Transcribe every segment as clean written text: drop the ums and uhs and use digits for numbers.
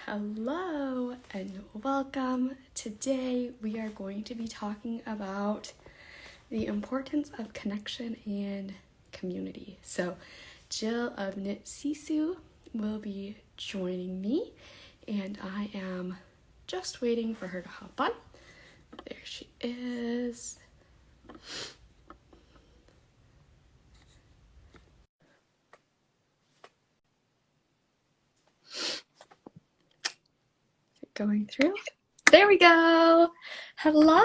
Hello and welcome. Today we are going to be talking about the importance of connection and community. So Jill of Knit Sisu will be joining me, and I am just waiting for her to hop on. There she is. Going through. There we go. Hello.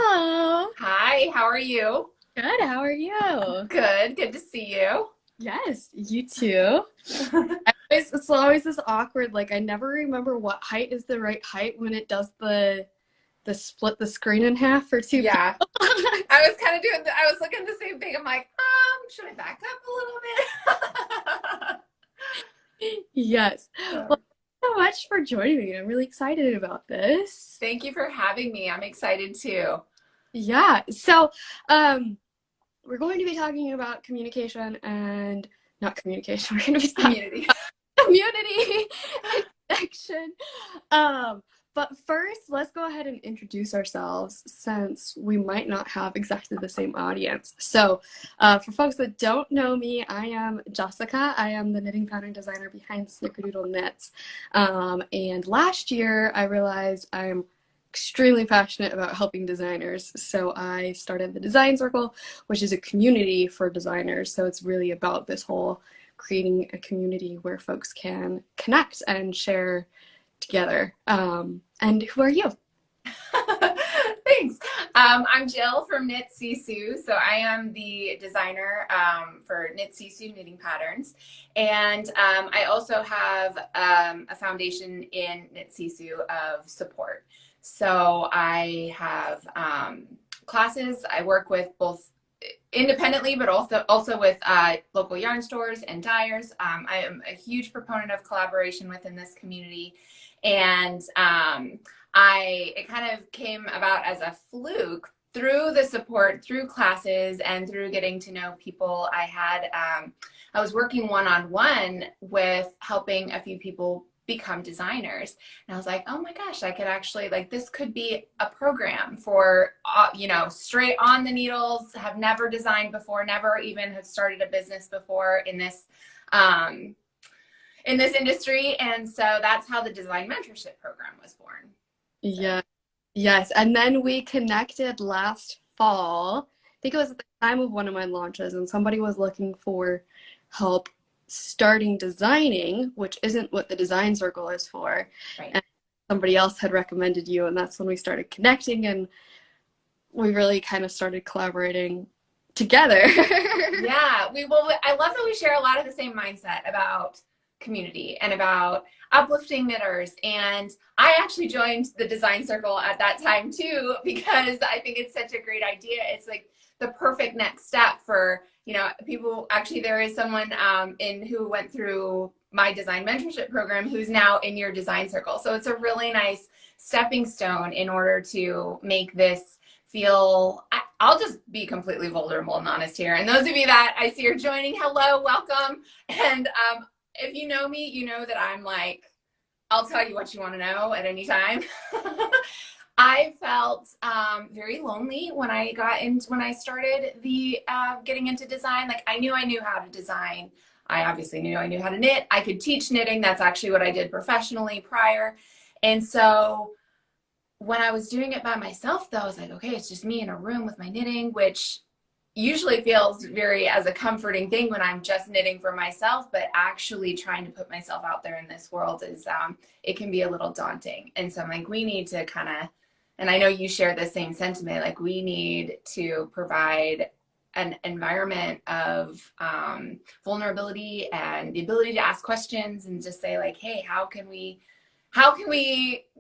Hi, how are you? Good. How are you? Good to see you. Yes, you too. It's always this awkward, like I never remember what height is the right height when it does the split the screen in half for two people. Yeah, I was kind of I was looking at the same thing. I'm like, should I back up a little bit? Yes. Well, thanks so much for joining me. I'm really excited about this. Thank you for having me. I'm excited too. Yeah. So, we're going to be talking about communication and not communication. We're going to be Community. Community and connection. But first, let's go ahead and introduce ourselves since we might not have exactly the same audience. So for folks that don't know me, I am Jessica. I am the knitting pattern designer behind Snickerdoodle Knits. And last year, I realized I'm extremely passionate about helping designers. So I started the Design Circle, which is a community for designers. So it's really about this whole creating a community where folks can connect and share together. And who are you? Thanks. I'm Jill from Knit Sisu. So I am the designer for Knit Sisu knitting patterns. And I also have a foundation in Knit Sisu of support. So I have classes. I work with both independently, but also with local yarn stores and dyers. I am a huge proponent of collaboration within this community, and it kind of came about as a fluke through the support, through classes, and through getting to know people. I was working one-on-one with helping a few people become designers, and I was like, oh my gosh, I could actually, like, this could be a program for straight on the needles, have never designed before, never even have started a business before in this industry. And so that's how the Design Mentorship program was born. Yeah, yes. And then we connected last fall. I think it was at the time of one of my launches, and somebody was looking for help starting designing, which isn't what the Design Circle is for. Right. And somebody else had recommended you, and that's when we started connecting, and we really kind of started collaborating together. Yeah, I love that we share a lot of the same mindset about community and about uplifting knitters. And I actually joined the Design Circle at that time too, because I think it's such a great idea. It's like the perfect next step for, people. Actually, there is someone who went through my Design Mentorship program who's now in your Design Circle. So it's a really nice stepping stone in order to make this feel, I'll just be completely vulnerable and honest here. And those of you that I see are joining, hello, welcome. And if you know me, you know that I'm like, I'll tell you what you want to know at any time. I felt very lonely when I started getting into design. Like, I knew how to design. I obviously knew I knew how to knit. I could teach knitting. That's actually what I did professionally prior. And so when I was doing it by myself, though, I was like, okay, it's just me in a room with my knitting, which usually feels very as a comforting thing when I'm just knitting for myself, but actually trying to put myself out there in this world is, it can be a little daunting. And so I'm like, we need to kind of, and I know you share the same sentiment, like we need to provide an environment of vulnerability and the ability to ask questions and just say like, hey, how can we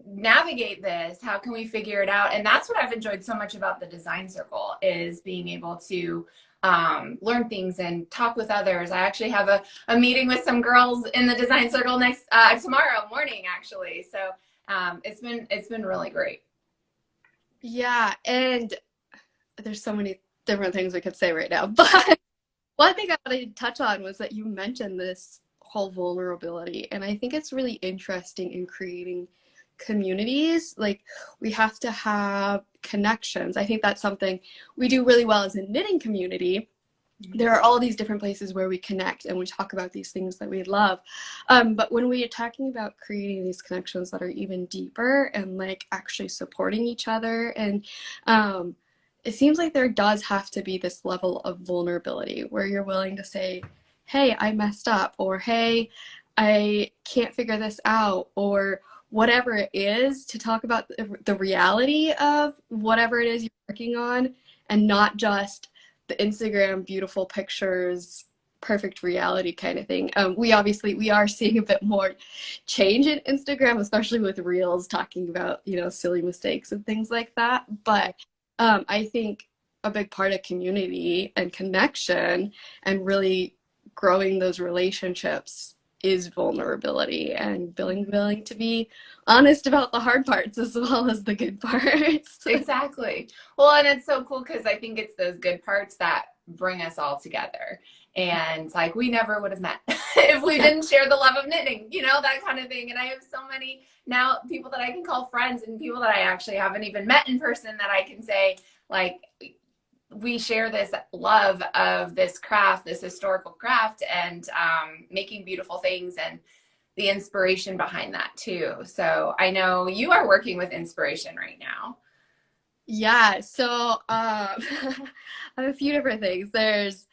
navigate this? How can we figure it out? And that's what I've enjoyed so much about the Design Circle, is being able to learn things and talk with others. I actually have a meeting with some girls in the Design Circle tomorrow morning, actually. So it's been really great. Yeah, and there's so many different things we could say right now, but one thing I wanted to touch on was that you mentioned this whole vulnerability, and I think it's really interesting in creating communities, like we have to have connections. I think that's something we do really well as a knitting community. There are all these different places where we connect and we talk about these things that we love. But when we are talking about creating these connections that are even deeper and like actually supporting each other, and it seems like there does have to be this level of vulnerability where you're willing to say, hey, I messed up, or hey, I can't figure this out, or whatever it is, to talk about the reality of whatever it is you're working on, and not just the Instagram beautiful pictures, perfect reality kind of thing. We are seeing a bit more change in Instagram, especially with reels talking about, you know, silly mistakes and things like that. But I think a big part of community and connection and really growing those relationships is vulnerability and being willing to be honest about the hard parts as well as the good parts. Exactly. Well, and it's so cool because I think it's those good parts that bring us all together. And like we never would have met if we didn't share the love of knitting, you know, that kind of thing. And I have so many now people that I can call friends and people that I actually haven't even met in person that I can say, like, we share this love of this craft, this historical craft, and making beautiful things and the inspiration behind that too. So I know you are working with inspiration right now. Yeah, so I have a few different things. There's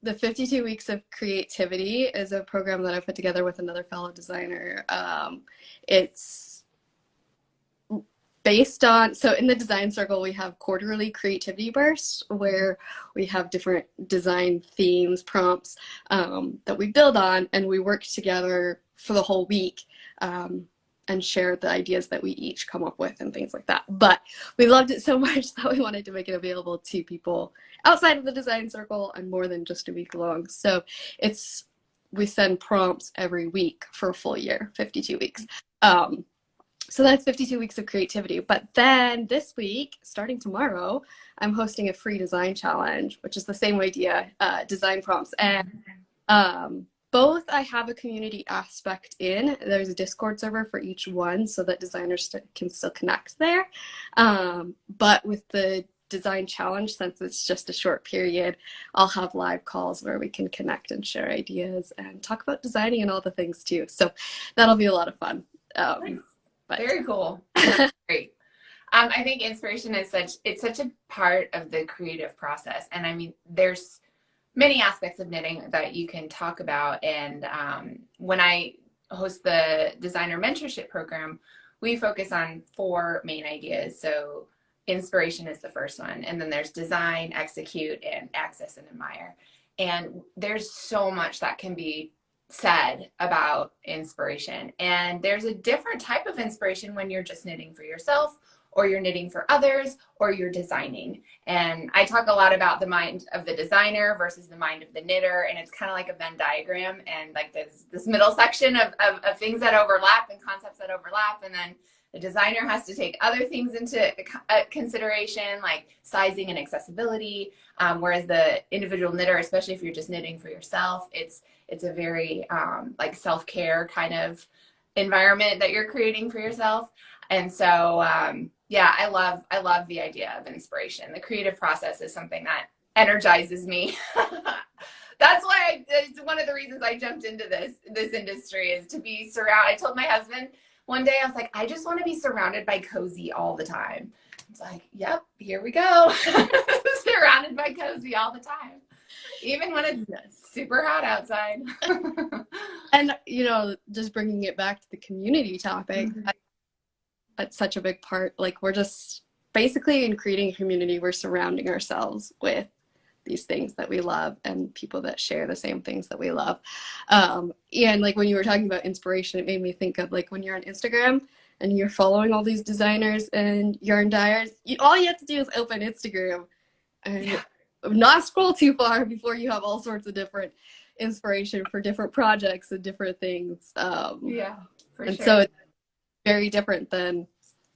the 52 Weeks of Creativity is a program that I put together with another fellow designer. It's based on, so in the design circle, we have quarterly creativity bursts where we have different design themes, prompts that we build on, and we work together for the whole week and share the ideas that we each come up with and things like that. But we loved it so much that we wanted to make it available to people outside of the design circle and more than just a week long. So we send prompts every week for a full year, 52 weeks. So that's 52 weeks of creativity. But then this week, starting tomorrow, I'm hosting a free design challenge, which is the same idea, design prompts. And both I have a community aspect in. There's a Discord server for each one so that designers can still connect there. But with the design challenge, since it's just a short period, I'll have live calls where we can connect and share ideas and talk about designing and all the things too. So that'll be a lot of fun. But very cool. Great. I think inspiration is such a part of the creative process. And I mean, there's many aspects of knitting that you can talk about. And when I host the designer mentorship program, we focus on 4 main ideas. So inspiration is the first one. And then there's design, execute, and access and admire. And there's so much that can be said about inspiration. And there's a different type of inspiration when you're just knitting for yourself, or you're knitting for others, or you're designing. And I talk a lot about the mind of the designer versus the mind of the knitter. And it's kind of like a Venn diagram. And like this middle section of things that overlap and concepts that overlap. And then the designer has to take other things into consideration, like sizing and accessibility. Whereas the individual knitter, especially if you're just knitting for yourself, it's a very like self-care kind of environment that you're creating for yourself. And so, yeah, I love the idea of inspiration. The creative process is something that energizes me. That's why it's one of the reasons I jumped into this industry, is to be surrounded. I told my husband one day, I was like, I just want to be surrounded by cozy all the time. It's like, yep, here we go. Surrounded by cozy all the time, even when it's super hot outside. And, you know, just bringing it back to the community topic, that's such a big part. Like, we're just basically, in creating a community, we're surrounding ourselves with these things that we love and people that share the same things that we love. And like when you were talking about inspiration, it made me think of like when you're on Instagram and you're following all these designers and yarn dyers, all you have to do is open Instagram and not scroll too far before you have all sorts of different inspiration for different projects and different things. Yeah, for and sure. So it's very different than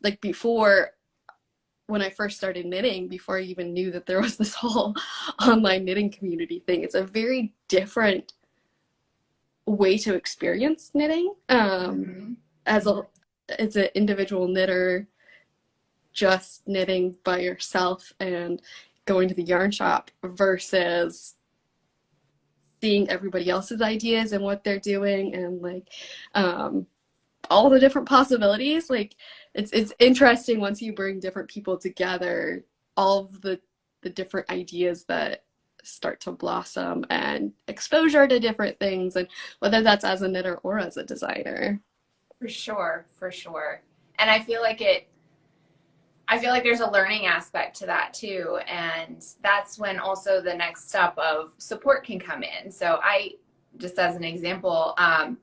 like before. When I first started knitting, before I even knew that there was this whole online knitting community thing, it's a very different way to experience knitting as a as an individual knitter just knitting by yourself and going to the yarn shop versus seeing everybody else's ideas and what they're doing and like um, all the different possibilities. Like it's interesting once you bring different people together, all of the different ideas that start to blossom and exposure to different things, and whether that's as a knitter or as a designer. For sure, for sure. And I feel like there's a learning aspect to that too. And that's when also the next step of support can come in. So just as an example, I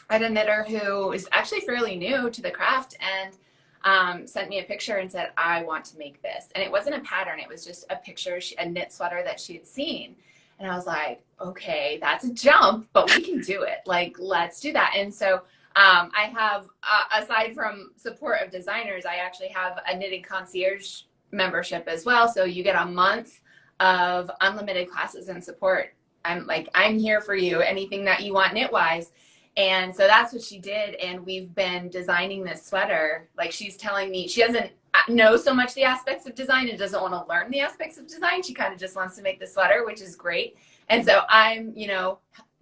had a knitter who is actually fairly new to the craft and sent me a picture and said, I want to make this. And it wasn't a pattern. It was just a picture, a knit sweater that she had seen. And I was like, okay, that's a jump, but we can do it. Like, let's do that. And so I have, aside from support of designers, I actually have a knitting concierge membership as well. So you get a month of unlimited classes and support. I'm here for you, anything that you want knit wise. And so that's what she did. And we've been designing this sweater. Like she's telling me she doesn't know so much the aspects of design and doesn't want to learn the aspects of design. She kind of just wants to make the sweater, which is great. And so I'm,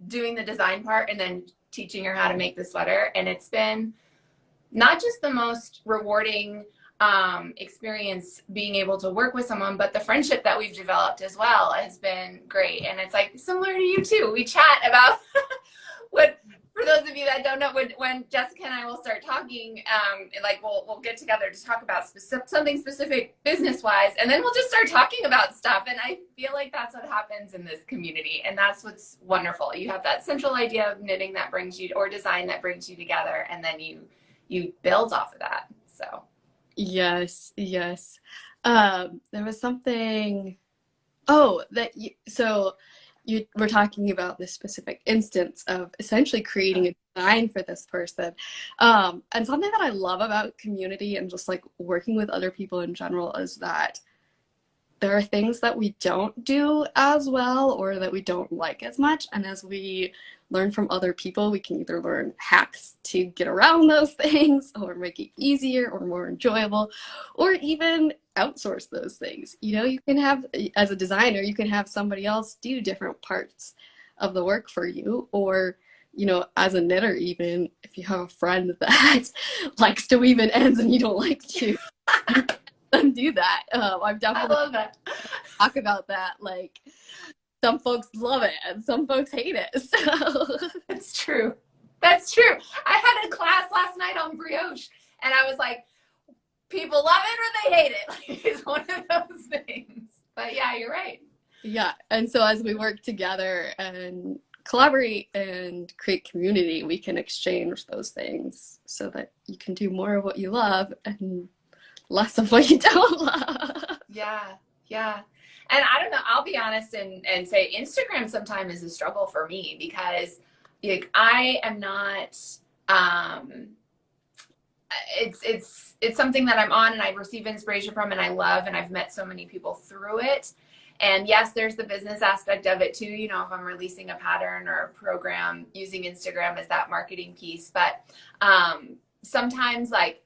doing the design part and then teaching her how to make the sweater. And it's been not just the most rewarding experience being able to work with someone, but the friendship that we've developed as well has been great. And it's like similar to you too. We chat about what, for those of you that don't know, when Jessica and I will start talking, like we'll get together to talk about something specific business wise, and then we'll just start talking about stuff. And I feel like that's what happens in this community, and that's what's wonderful. You have that central idea of knitting that brings you, or design that brings you together, and then you build off of that. So Yes, yes. There was something. Oh, so you were talking about this specific instance of essentially creating a design for this person. And something that I love about community and just like working with other people in general is that there are things that we don't do as well or that we don't like as much. And as we learn from other people, we can either learn hacks to get around those things or make it easier or more enjoyable, or even outsource those things. You can have, as a designer, you can have somebody else do different parts of the work for you, or as a knitter, even if you have a friend that likes to weave in ends and you don't like to, them do that. I've I definitely love that. talk about that. Like some folks love it and some folks hate it. So That's true. That's true. I had a class last night on brioche, and I was like, people love it or they hate it. Like, it's one of those things. But yeah, you're right. yeah, and so as we work together and collaborate and create community, we can exchange those things so that you can do more of what you love and less of what you don't love. Yeah, yeah. And I don't know, I'll be honest and say Instagram sometimes is a struggle for me because like I am not it's something that I'm on and I receive inspiration from and I love, and I've met so many people through it. And yes, there's the business aspect of it too. If I'm releasing a pattern or a program, using Instagram as that marketing piece. But sometimes like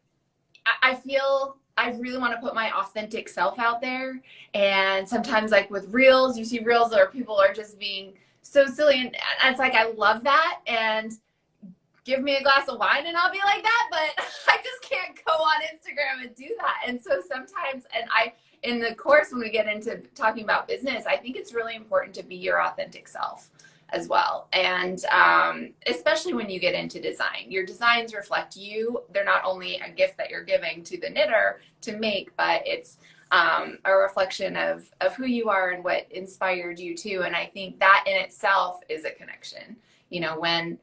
I feel I really want to put my authentic self out there. And sometimes like with reels, you see reels where people are just being so silly. And it's like, I love that. And give me a glass of wine and I'll be like that. But I just can't go on Instagram and do that. And so sometimes, in the course, when we get into talking about business, I think it's really important to be your authentic self as well. And especially when you get into design, your designs reflect you. They're not only a gift that you're giving to the knitter to make, but it's a reflection of who you are and what inspired you too. And I think that in itself is a connection. When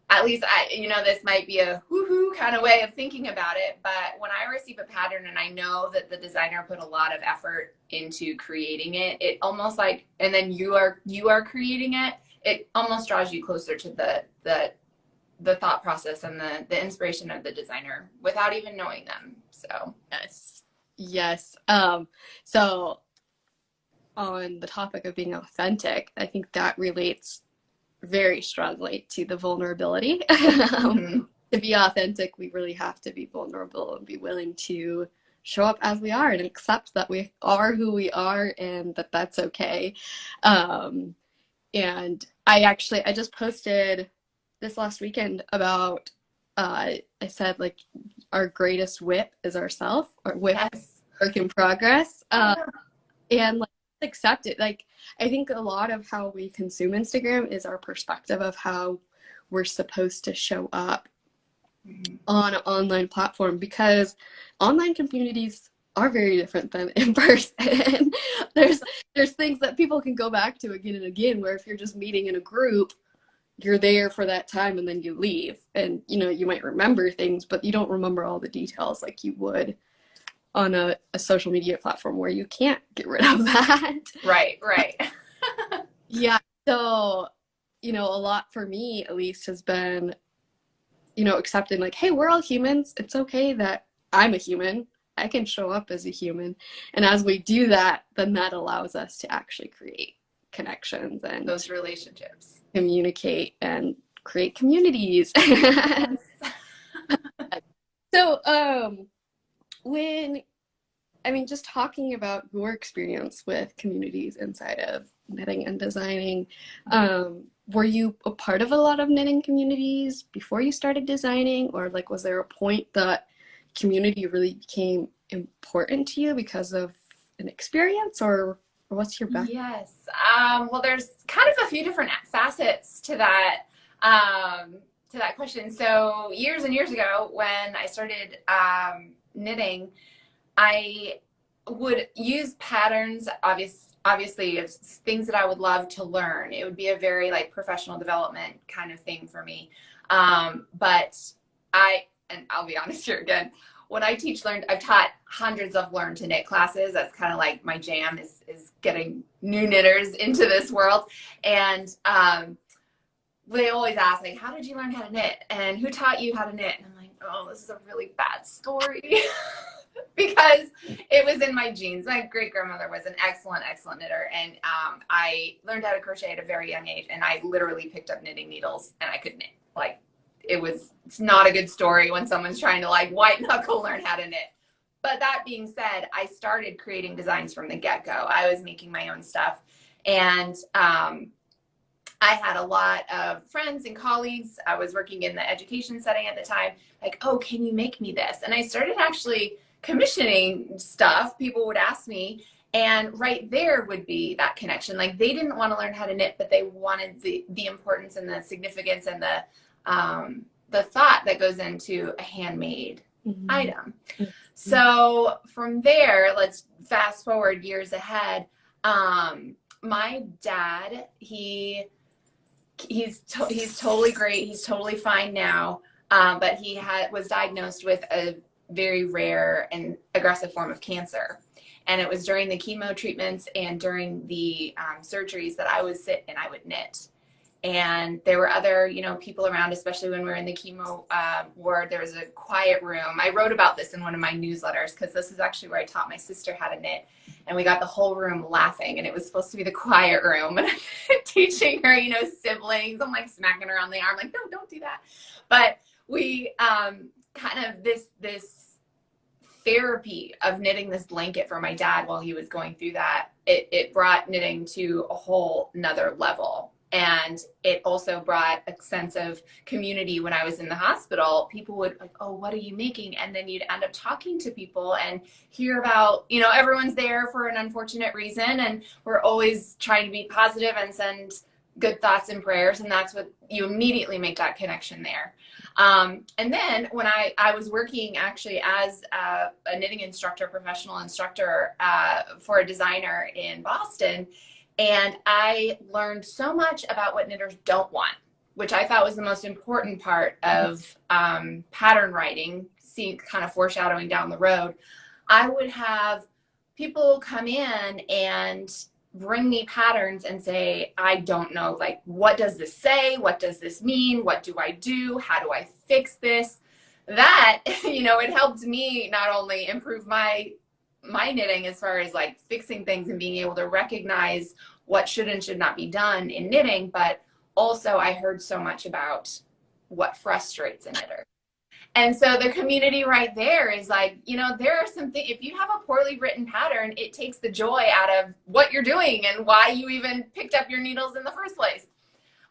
at least this might be a woohoo kind of way of thinking about it, but when I receive a pattern and I know that the designer put a lot of effort into creating it, it almost like, and then you are creating it, it almost draws you closer to the thought process and the inspiration of the designer without even knowing them. So yes. So on the topic of being authentic, I think that relates very strongly to the vulnerability. Mm-hmm. to be authentic, we really have to be vulnerable and be willing to show up as we are and accept that we are who we are and that that's okay. Um, and I just posted this last weekend about I said like our greatest whip is ourself, our whip Yes. work in progress. Oh, And like accept it. Like I think a lot of how we consume Instagram is our perspective of how we're supposed to show up mhm. on an online platform because online communities are very different than in person. there's there's things that people can go back to again and again where if you're just meeting in a group, you're there for that time and then you leave. And you might remember things, but you don't remember all the details like you would on a social media platform where you can't get rid of that. Right, right. Yeah. So, a lot for me at least has been, accepting like, hey, we're all humans. It's okay that I'm a human. I can show up as a human. And as we do that, then that allows us to actually create connections and Those relationships. communicate and create communities. Yes. So, when just talking about your experience with communities inside of knitting and designing, were you a part of a lot of knitting communities before you started designing, or like was there a point that community really became important to you because of an experience, or what's your background? Yes. Well, there's kind of a few different facets to that question. So years and years ago, when I started knitting, I would use patterns, obviously, of things that I would love to learn. It would be a very like professional development kind of thing for me. But and I'll be honest here again, when I I've taught hundreds of learn to knit classes. That's kind of like my jam is getting new knitters into this world. And they always ask like, how did you learn how to knit? And who taught you how to knit? And I'm like, oh, this is a really bad story. Because it was in my genes. My great grandmother was an excellent, excellent knitter. And I learned how to crochet at a very young age. And I literally picked up knitting needles and I could knit. Like it's not a good story when someone's trying to like white knuckle learn how to knit. But that being said, I started creating designs from the get-go. I was making my own stuff. And I had a lot of friends and colleagues. I was working in the education setting at the time. Like, oh, can you make me this? And I started actually commissioning stuff. People would ask me, and right there would be that connection. Like they didn't want to learn how to knit, but they wanted the importance and the significance and the thought that goes into a handmade item. So from there, let's fast forward years ahead. My dad, he's totally great. He's totally fine now. But he was diagnosed with a very rare and aggressive form of cancer. And it was during the chemo treatments and during the surgeries that I would sit and I would knit. And there were other, people around, especially when we were in the chemo ward. There was a quiet room. I wrote about this in one of my newsletters because this is actually where I taught my sister how to knit. And we got the whole room laughing, and it was supposed to be the quiet room. And I'm teaching her, siblings. I'm like smacking her on the arm, like, no, don't do that. But we kind of this therapy of knitting this blanket for my dad while he was going through that, it brought knitting to a whole nother level. And it also brought a sense of community. When I was in the hospital, people would like, oh, what are you making? And then you'd end up talking to people and hear about, everyone's there for an unfortunate reason. And we're always trying to be positive and send good thoughts and prayers. And that's what you immediately make that connection there. And then when I was working actually as a knitting instructor, professional instructor for a designer in Boston, and I learned so much about what knitters don't want, which I thought was the most important part of pattern writing, seeing kind of foreshadowing down the road. I would have people come in and bring me patterns and say, I don't know, like, what does this say? What does this mean? What do I do? How do I fix this? That, it helped me not only improve my knitting as far as like fixing things and being able to recognize what should and should not be done in knitting, but also I heard so much about what frustrates a knitter. And so the community right there is like, there are some things, if you have a poorly written pattern, it takes the joy out of what you're doing and why you even picked up your needles in the first place.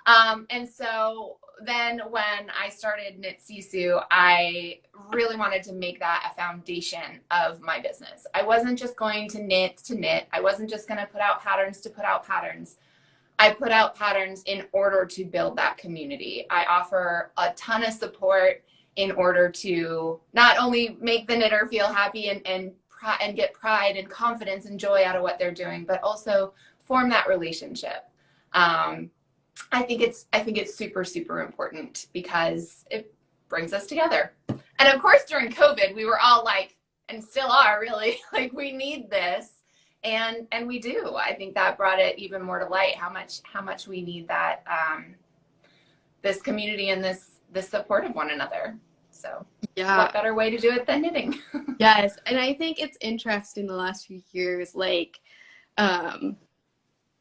And so then when I started Knit Sisu, I really wanted to make that a foundation of my business. I wasn't just going to knit. I wasn't just going to put out patterns to put out patterns. I put out patterns in order to build that community. I offer a ton of support in order to not only make the knitter feel happy and get pride and confidence and joy out of what they're doing, but also form that relationship. I think it's super, super important because it brings us together. And of course, during COVID, we were all like, and still are really, like, we need this. And we do. I think that brought it even more to light how much we need that, this community and this support of one another. So Yeah. what better way to do it than knitting? Yes. And I think it's interesting the last few years, like,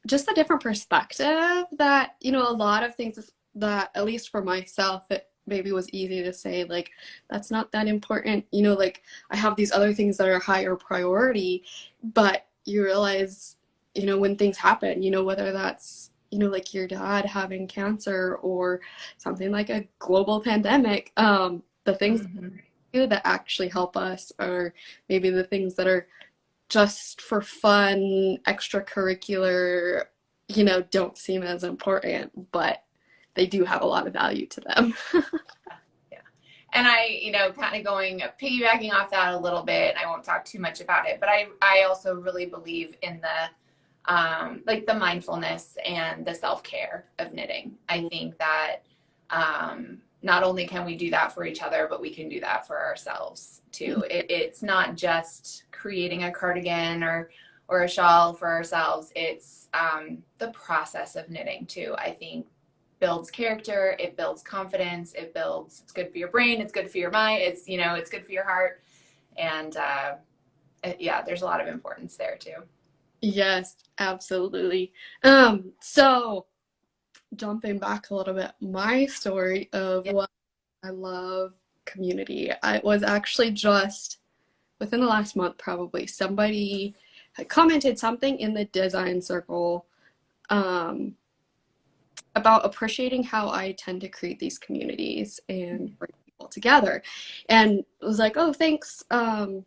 just a different perspective that, a lot of things that, at least for myself, it maybe was easy to say, like, that's not that important. Like, I have these other things that are higher priority, but you realize, when things happen, whether that's, like your dad having cancer or something like a global pandemic, the things that actually help us are maybe the things that are just for fun, extracurricular, don't seem as important, but they do have a lot of value to them. Yeah. And I, kind of piggybacking off that a little bit, I won't talk too much about it, but I also really believe in the, like the mindfulness and the self-care of knitting. I think that, not only can we do that for each other, but we can do that for ourselves too. It's not just creating a cardigan or a shawl for ourselves. It's the process of knitting too. I think builds character, it builds confidence, it's good for your brain, it's good for your mind, it's good for your heart. And yeah, there's a lot of importance there too. Yes, absolutely. So jumping back a little bit, my story of what I love community. I was actually just within the last month, probably, somebody had commented something in the design circle about appreciating how I tend to create these communities and bring people together. And I was like, oh, thanks. And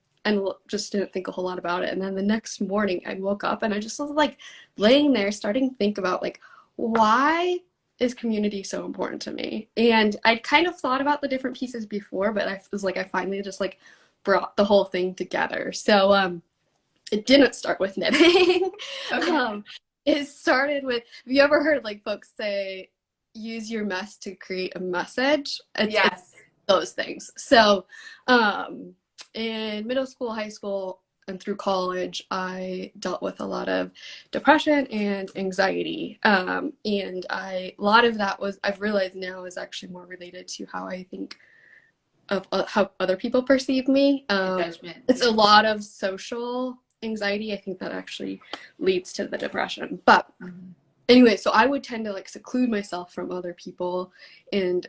just didn't think a whole lot about it. And then the next morning I woke up and I just was like laying there starting to think about, like, why is community so important to me? And I'd kind of thought about the different pieces before, but I was like, I finally just like brought the whole thing together. So it didn't start with knitting. Okay. It started with, have you ever heard like folks say, use your mess to create a message? It's those things. So in middle school, high school, and through college, I dealt with a lot of depression and anxiety. And a lot of that was, I've realized now, is actually more related to how I think of how other people perceive me. Judgment. It's a lot of social anxiety. I think that actually leads to the depression. But anyway, so I would tend to like seclude myself from other people and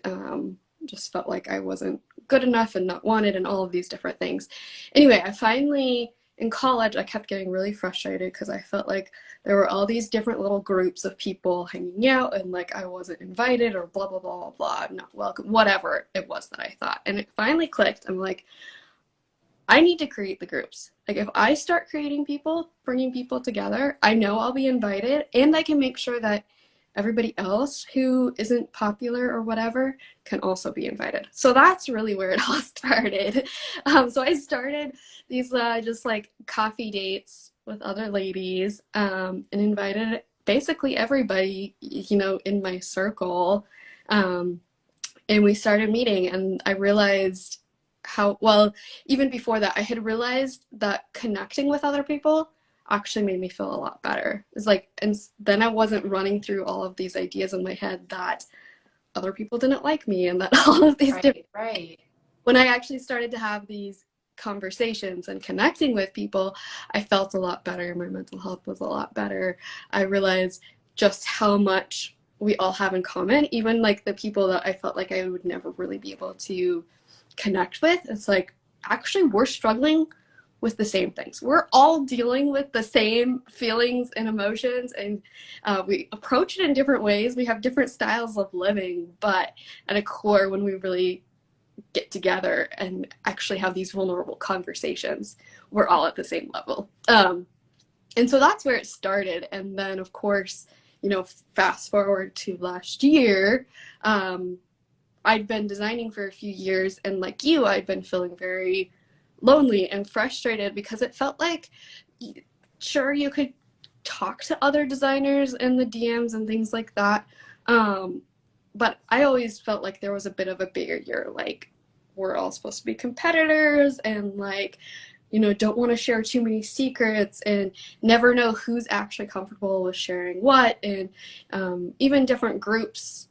just felt like I wasn't good enough and not wanted and all of these different things. Anyway, I finally, in college, I kept getting really frustrated because I felt like there were all these different little groups of people hanging out and like I wasn't invited or blah, blah, blah, blah, not welcome, whatever it was that I thought. And it finally clicked. I'm like, I need to create the groups. Like if I start creating people, bringing people together, I know I'll be invited and I can make sure that everybody else who isn't popular or whatever can also be invited. So that's really where it all started. So I started these just like coffee dates with other ladies and invited basically everybody, in my circle. And we started meeting and I realized even before that, I had realized that connecting with other people actually made me feel a lot better. It's like, and then I wasn't running through all of these ideas in my head that other people didn't like me and that all of these right. When I actually started to have these conversations and connecting with people, I felt a lot better. My mental health was a lot better. I realized just how much we all have in common, even like the people that I felt like I would never really be able to connect with. It's like, actually, we're struggling with the same things. We're all dealing with the same feelings and emotions, and we approach it in different ways. We have different styles of living, but at a core, when we really get together and actually have these vulnerable conversations, we're all at the same level. And so that's where it started. And then, of course, fast forward to last year, I'd been designing for a few years, and like you, I'd been feeling very lonely and frustrated because it felt like, sure, you could talk to other designers in the DMs and things like that, but I always felt like there was a bit of a barrier, like we're all supposed to be competitors, and like, don't want to share too many secrets, and never know who's actually comfortable with sharing what. And even different groups,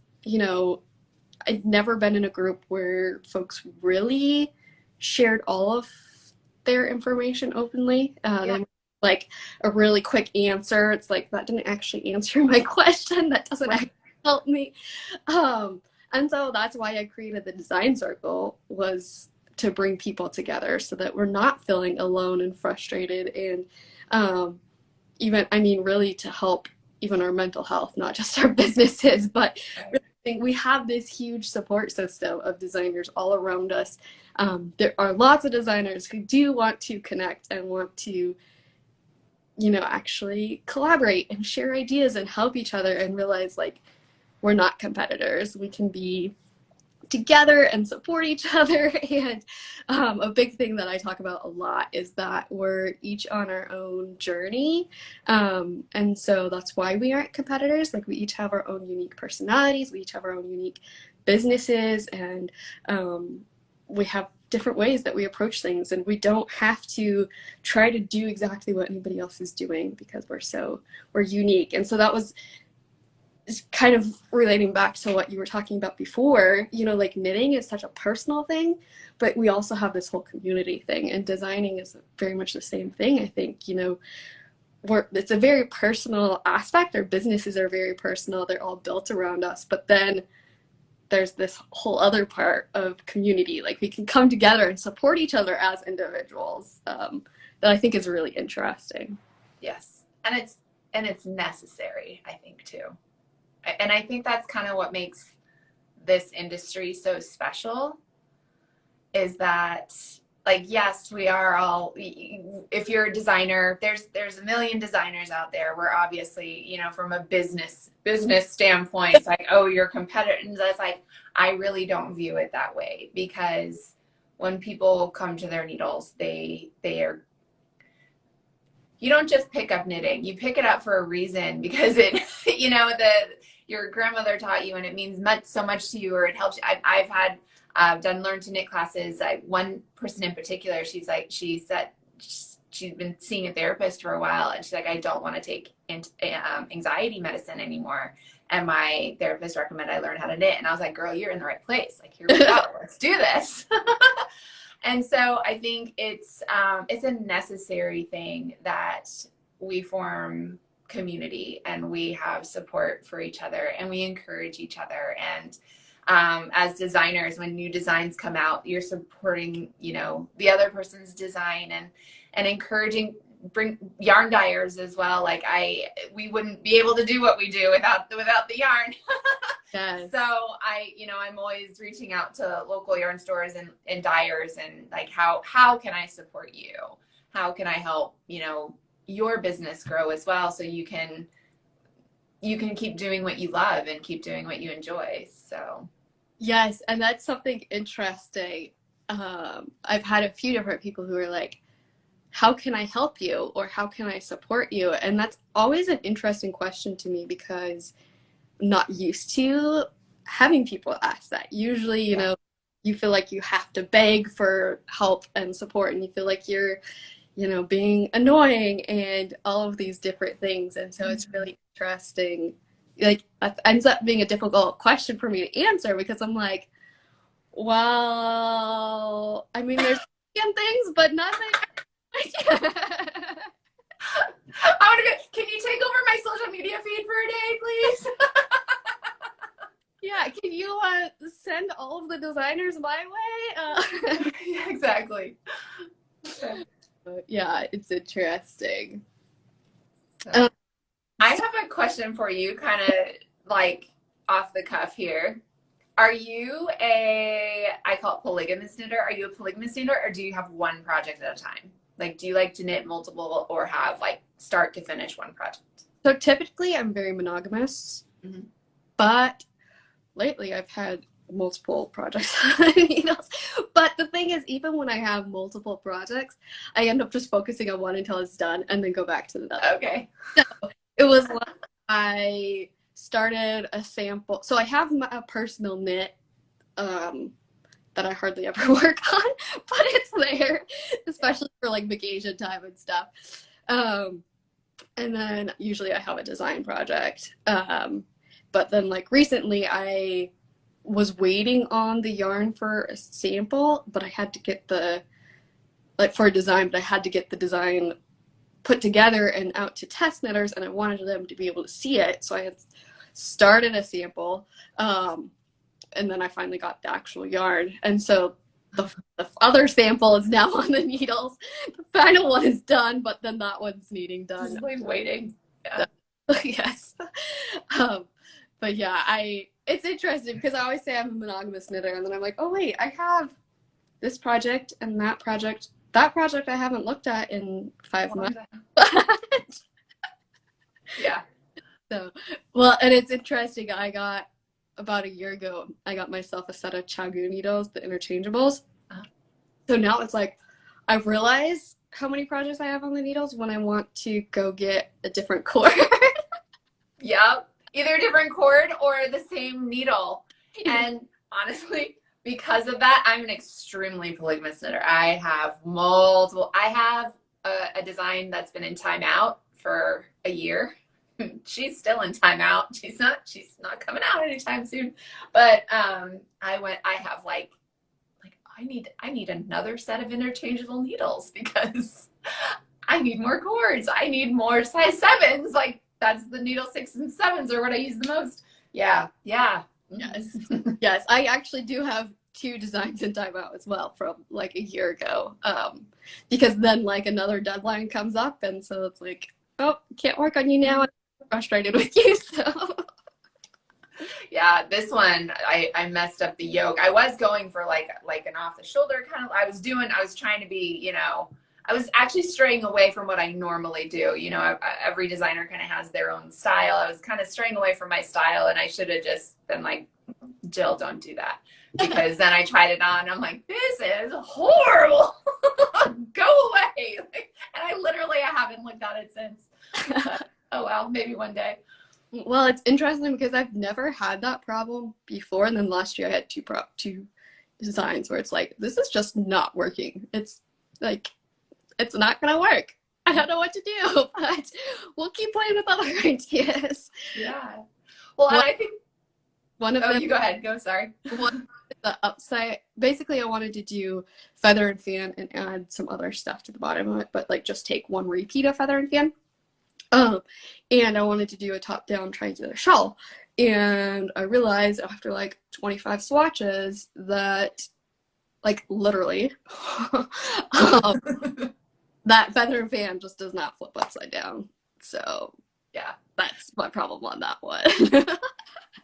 I'd never been in a group where folks really shared all of their information openly. Yeah. They like a really quick answer. It's like, that didn't actually answer my question. That doesn't Right. actually help me. And so that's why I created the design circle, was to bring people together so that we're not feeling alone and frustrated. And really to help even our mental health, not just our businesses, but Right. we have this huge support system of designers all around us. There are lots of designers who do want to connect and want to, actually collaborate and share ideas and help each other, and realize like, we're not competitors. We can be together and support each other. And a big thing that I talk about a lot is that we're each on our own journey. And so that's why we aren't competitors. Like, we each have our own unique personalities. We each have our own unique businesses. And we have different ways that we approach things. And we don't have to try to do exactly what anybody else is doing, because we're unique. And so that was kind of relating back to what you were talking about before, like knitting is such a personal thing, but we also have this whole community thing, and designing is very much the same thing. I think, it's a very personal aspect. Our businesses are very personal. They're all built around us, but then there's this whole other part of community. Like, we can come together and support each other as individuals, that I think is really interesting. Yes. And it's necessary, I think, too. And I think that's kind of what makes this industry so special, is that, like, yes, we are all, if you're a designer, there's a million designers out there. We're obviously, from a business standpoint, it's like, oh, you're a competitor. And that's like, I really don't view it that way, because when people come to their needles, they are, you don't just pick up knitting. You pick it up for a reason, because it, your grandmother taught you, and it means so much to you, or it helps you. I've done learn to knit classes. One person in particular, she said she's been seeing a therapist for a while, and she's like, I don't want to take anxiety medicine anymore. And my therapist recommended I learn how to knit. And I was like, girl, you're in the right place. Like, here we go. Let's do this. And so I think it's a necessary thing that we form community, and we have support for each other, and we encourage each other. And as designers, when new designs come out, you're supporting, the other person's design, and encouraging, bring yarn dyers as well. Like, we wouldn't be able to do what we do without the yarn. Yes. So I'm always reaching out to local yarn stores and dyers, and like, how can I support you? How can I help, your business grow as well, so you can keep doing what you love and keep doing what you enjoy. So Yes, and that's something interesting. I've had a few different people who are like, how can I help you, or how can I support you? And that's always an interesting question to me, because I'm not used to having people ask that. Usually, you feel like you have to beg for help and support, and you feel like you're, being annoying and all of these different things. And so it's really interesting. Like, it ends up being a difficult question for me to answer, because I'm like, well, there's things, but nothing. I want to go, can you take over my social media feed for a day, please? Yeah, can you send all of the designers my way? Yeah, exactly. Yeah, it's interesting. So, I have a question for you, kind of like off the cuff here. Are you I call it polygamous knitter. Are you a polygamous knitter or do you have one project at a time? Like, do you like to knit multiple or have like start to finish one project? So typically I'm very monogamous, Mm-hmm. but lately I've had multiple projects on needles. But the thing is, even when I have multiple projects, I end up just focusing on one until it's done and then go back to the other. Okay. So it was like I started a sample. So I have a personal knit that I hardly ever work on, but it's there, especially for like vacation time and stuff. And then usually I have a design project. But then like recently I was waiting on the yarn for a sample, but I had to get the like for a design, but I had to get the design put together and out to test knitters, and I wanted them to be able to see it. So I had started a sample, and then I finally got the actual yarn. And so the other sample is now on the needles. The final one is done, but then that one's needing done. Just like waiting. Yeah. So, yes. But yeah, it's interesting because I always say I'm a monogamous knitter, and then I'm like, oh wait, I have this project and that project. That project I haven't looked at in 5 months. Yeah. So, well, and it's interesting. I got about a year ago, I got myself a set of Chagu needles, the interchangeables. So now it's like, I've realized how many projects I have on the needles when I want to go get a different cord. Yep. Either a different cord or the same needle. And honestly, because of that, I'm an extremely polygamous knitter. I have multiple. I have a design that's been in timeout for a year. She's still in timeout. She's not coming out anytime soon. But I have like I need another set of interchangeable needles because I need more cords. I need more size 7s. Like that's the needle 6s and 7s are what I use the most. Yeah. Yeah. Yes. Yes. I actually do have 2 designs in timeout as well from like a year ago. Because then like another deadline comes up, and so it's like, oh, can't work on you now. I'm frustrated with you. So yeah, this one I messed up the yoke. I was going for like an off the shoulder kind of. I was trying to be, I was actually straying away from what I normally do. Every designer kind of has their own style. I was kind of straying away from my style, and I should have just been like, Jill, don't do that. Because then I tried it on, and I'm like, this is horrible. Go away. And I haven't looked at it since. Oh well, maybe one day. well, it's interesting because I've never had that problem before, and then last year I had two designs where it's like, this is just not working. It's like, it's not gonna work. I don't know what to do, but we'll keep playing with other ideas. Yeah. Well, and I think one of them. You go ahead. Go. Sorry. One, the upside. Basically, I wanted to do feather and fan and add some other stuff to the bottom of it, but like just take one repeat of feather and fan. And I wanted to do a top-down triangular shawl, and I realized after like 25 swatches that, like literally, that feather and fan just does not flip upside down. So yeah, that's my problem on that one.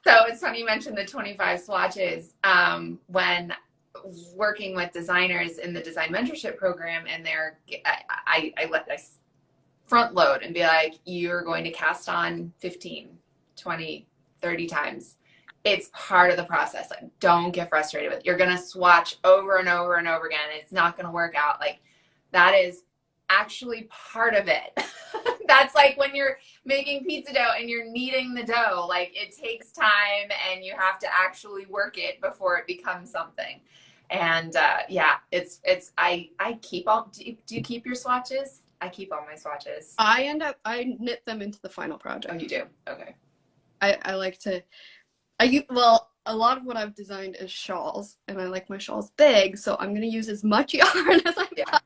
So it's funny you mentioned the 25 swatches. When working with designers in the design mentorship program, and I front load and be like, you're going to cast on 15, 20, 30 times. It's part of the process. Like, don't get frustrated with it. You're going to swatch over and over and over again. It's not going to work out. Like, that is actually part of it. That's like when you're making pizza dough and you're kneading the dough. Like, it takes time and you have to actually work it before it becomes something. And yeah, I keep all, do you keep your swatches? I keep all my swatches. I knit them into the final project. Oh, you do? Okay. I like to, well, a lot of what I've designed is shawls, and I like my shawls big, so I'm going to use as much yarn as I can.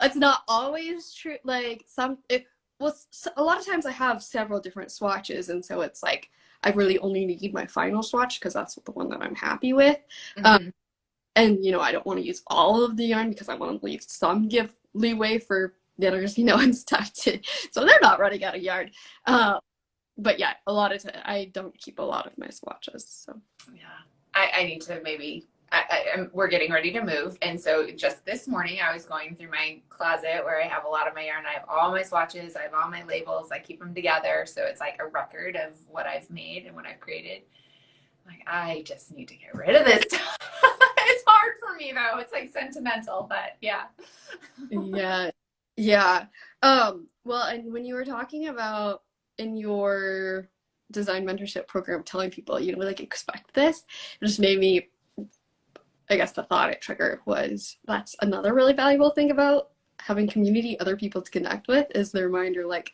It's not always true. Like well, a lot of times I have several different swatches, and so it's like I really only need my final swatch because that's the one that I'm happy with. Um, Mm-hmm. and I don't want to use all of the yarn because I want to leave some give leeway for knitters, and stuff too, so they're not running out of yarn. But yeah, a lot of I don't keep a lot of my swatches. So Yeah, I need to maybe. We're getting ready to move, and so just this morning I was going through my closet where I have a lot of my yarn. I have all my swatches, I have all my labels, I keep them together, so it's like a record of what I've made and what I've created. Like, I just need to get rid of this stuff. It's hard for me though. It's like sentimental, but yeah. yeah, yeah. Well, and when you were talking about in your design mentorship program telling people, like expect this, it just made me, I guess the thought it triggered was that's another really valuable thing about having community, other people to connect with, is the reminder like,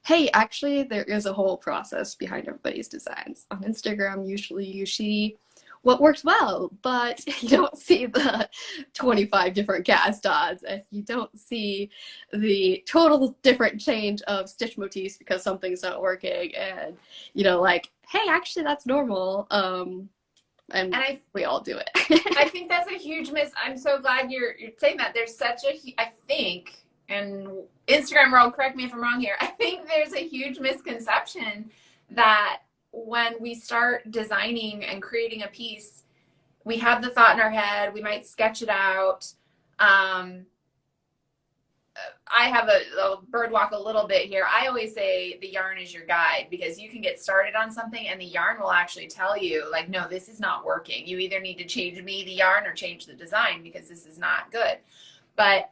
hey, actually, there is a whole process behind everybody's designs. On Instagram, usually you see what works well, but you don't see the 25 different cast ons, and you don't see the total different change of stitch motifs because something's not working, and like, hey, actually, that's normal. And And we all do it. I think that's a huge miss. I'm so glad you're saying that. There's such a, I think, and Instagram world, correct me if I'm wrong here. I think there's a huge misconception that when we start designing and creating a piece, we have the thought in our head, we might sketch it out. I have a bird walk a little bit here. I always say the yarn is your guide, because you can get started on something and the yarn will actually tell you, like, no, this is not working. You either need to change me, the yarn, or change the design because this is not good. But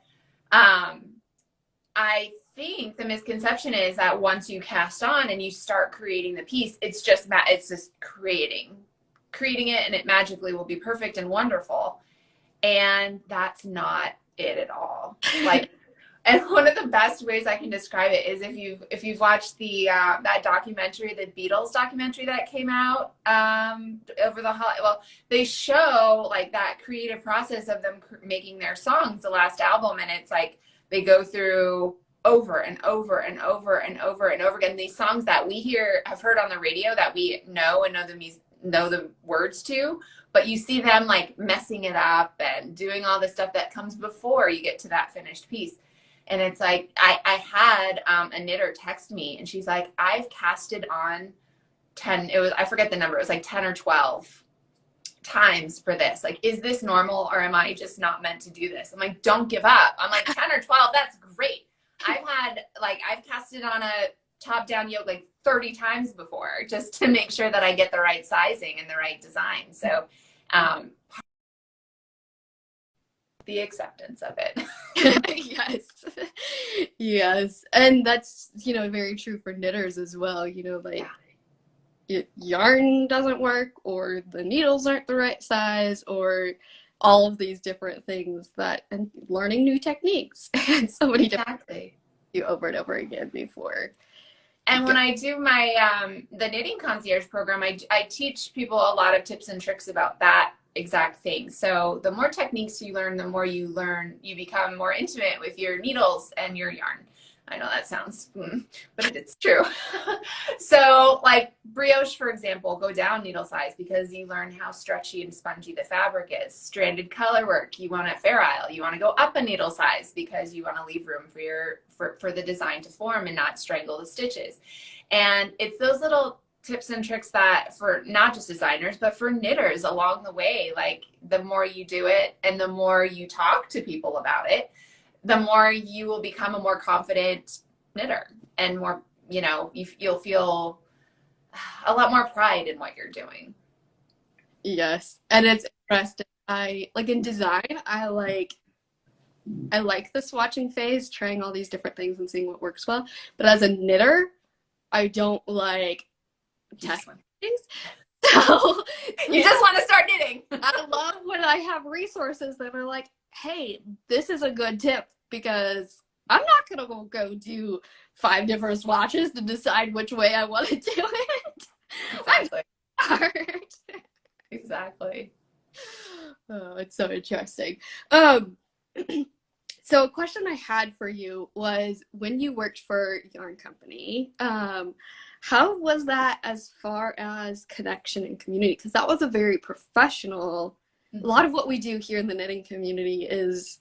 I think the misconception is that once you cast on and you start creating the piece, it's just creating it, and it magically will be perfect and wonderful. And that's not it at all. Like, and one of the best ways I can describe it is if you've watched the that documentary, the Beatles documentary that came out over the holiday. Well, they show like that creative process of them making their songs, the last album, and it's like they go through over and over and over and over and over again these songs that we have heard on the radio that we know and know the words to, but you see them like messing it up and doing all the stuff that comes before you get to that finished piece. And it's like, I had a knitter text me, and she's like, I've casted on 10, I forget the number, it was like 10 or 12 times for this. Like, is this normal, or am I just not meant to do this? I'm like, don't give up. I'm like, 10 or 12, that's great. I've casted on a top down yoke like 30 times before, just to make sure that I get the right sizing and the right design. So, the acceptance of it. Yes. Yes. And that's, very true for knitters as well. Like yarn doesn't work, or the needles aren't the right size, or all of these different things and learning new techniques and so many different Exactly. you over and over again before. And when I do my the knitting concierge program, I teach people a lot of tips and tricks about that exact thing. So the more techniques you learn, the more you learn, you become more intimate with your needles and your yarn. I know that sounds, but it's true. So like brioche, for example, go down needle size because you learn how stretchy and spongy the fabric is. Stranded color work, you want a fair isle. You want to go up a needle size because you want to leave room for the design to form and not strangle the stitches. And it's those little tips and tricks that for not just designers, but for knitters along the way, like the more you do it and the more you talk to people about it, the more you will become a more confident knitter, and more, you'll feel a lot more pride in what you're doing. Yes. And it's interesting. I like in design, I like the swatching phase, trying all these different things and seeing what works well. But as a knitter, I don't like testing things. So you just want to start knitting. I love when I have resources that are like, hey, this is a good tip, because I'm not gonna go do 5 different swatches to decide which way I want to do it. Exactly. Hard. Exactly. Oh, it's so interesting. So a question I had for you was when you worked for Yarn Company, how was that as far as connection and community? Because that was a very professional, a lot of what we do here in the knitting community is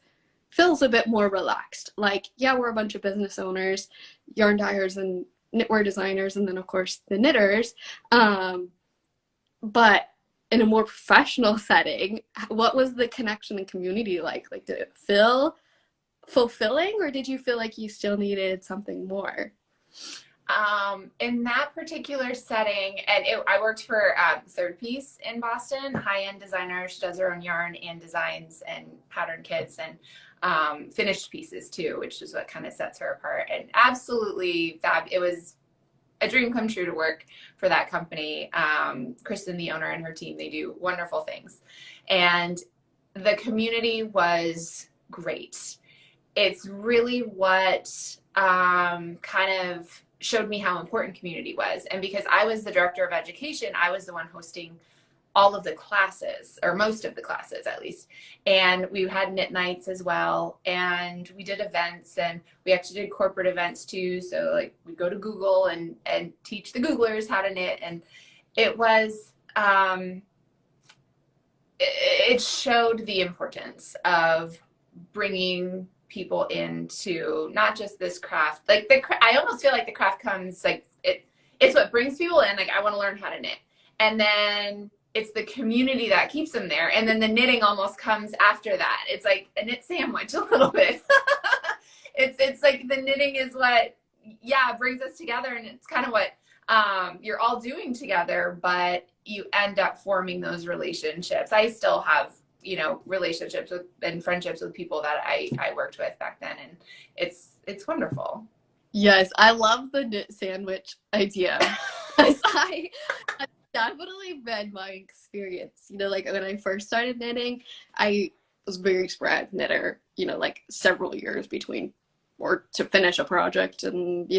feels a bit more relaxed. Like, yeah, we're a bunch of business owners, yarn dyers and knitwear designers, and then of course the knitters. But in a more professional setting, what was the connection and community like? Like, did it feel fulfilling, or did you feel like you still needed something more? In that particular setting, and I worked for Third Piece in Boston, high-end designer. She does her own yarn and designs and pattern kits and finished pieces too, which is what kind of sets her apart. And absolutely it was a dream come true to work for that company. Kristen, the owner, and her team, they do wonderful things. And the community was great. It's really what kind of showed me how important community was. And because I was the director of education, I was the one hosting all of the classes, or most of the classes at least. And we had knit nights as well. And we did events, and we actually did corporate events too. So like we go to Google and teach the Googlers how to knit. And it was, it showed the importance of bringing people into not just this craft. Like I almost feel like the craft comes like it's what brings people in. Like, I want to learn how to knit, and then it's the community that keeps them there, and then the knitting almost comes after that. It's like a knit sandwich a little bit. It's like the knitting is what brings us together, and it's kind of what you're all doing together, but you end up forming those relationships. I still have relationships with and friendships with people that I worked with back then, and it's wonderful. Yes, I love the knit sandwich idea. I definitely been my experience. Like when I first started knitting, I was a very sporadic knitter, like several years between or to finish a project, and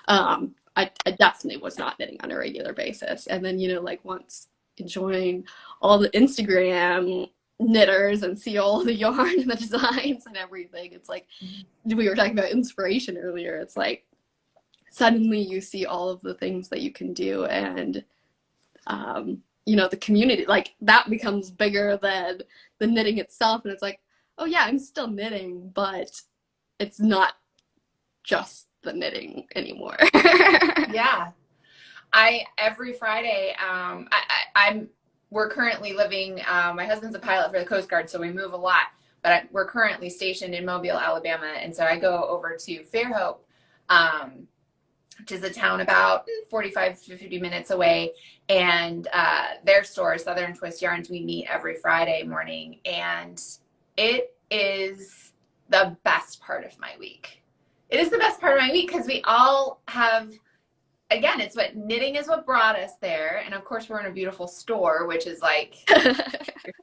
I definitely was not knitting on a regular basis. And then like once you join all the Instagram knitters and see all the yarn and the designs and everything, it's like we were talking about inspiration earlier. It's like suddenly you see all of the things that you can do, and the community, like that becomes bigger than the knitting itself. And it's like, oh yeah, I'm still knitting, but it's not just the knitting anymore. Yeah. Every Friday, we're currently living, my husband's a pilot for the Coast Guard, so we move a lot, but we're currently stationed in Mobile, Alabama. And so I go over to Fairhope, which is a town about 45 to 50 minutes away. And their store, Southern Twist Yarns, we meet every Friday morning. And it is the best part of my week. It is the best part of my week because we all have, again, it's what knitting is what brought us there. And of course, we're in a beautiful store, which is like,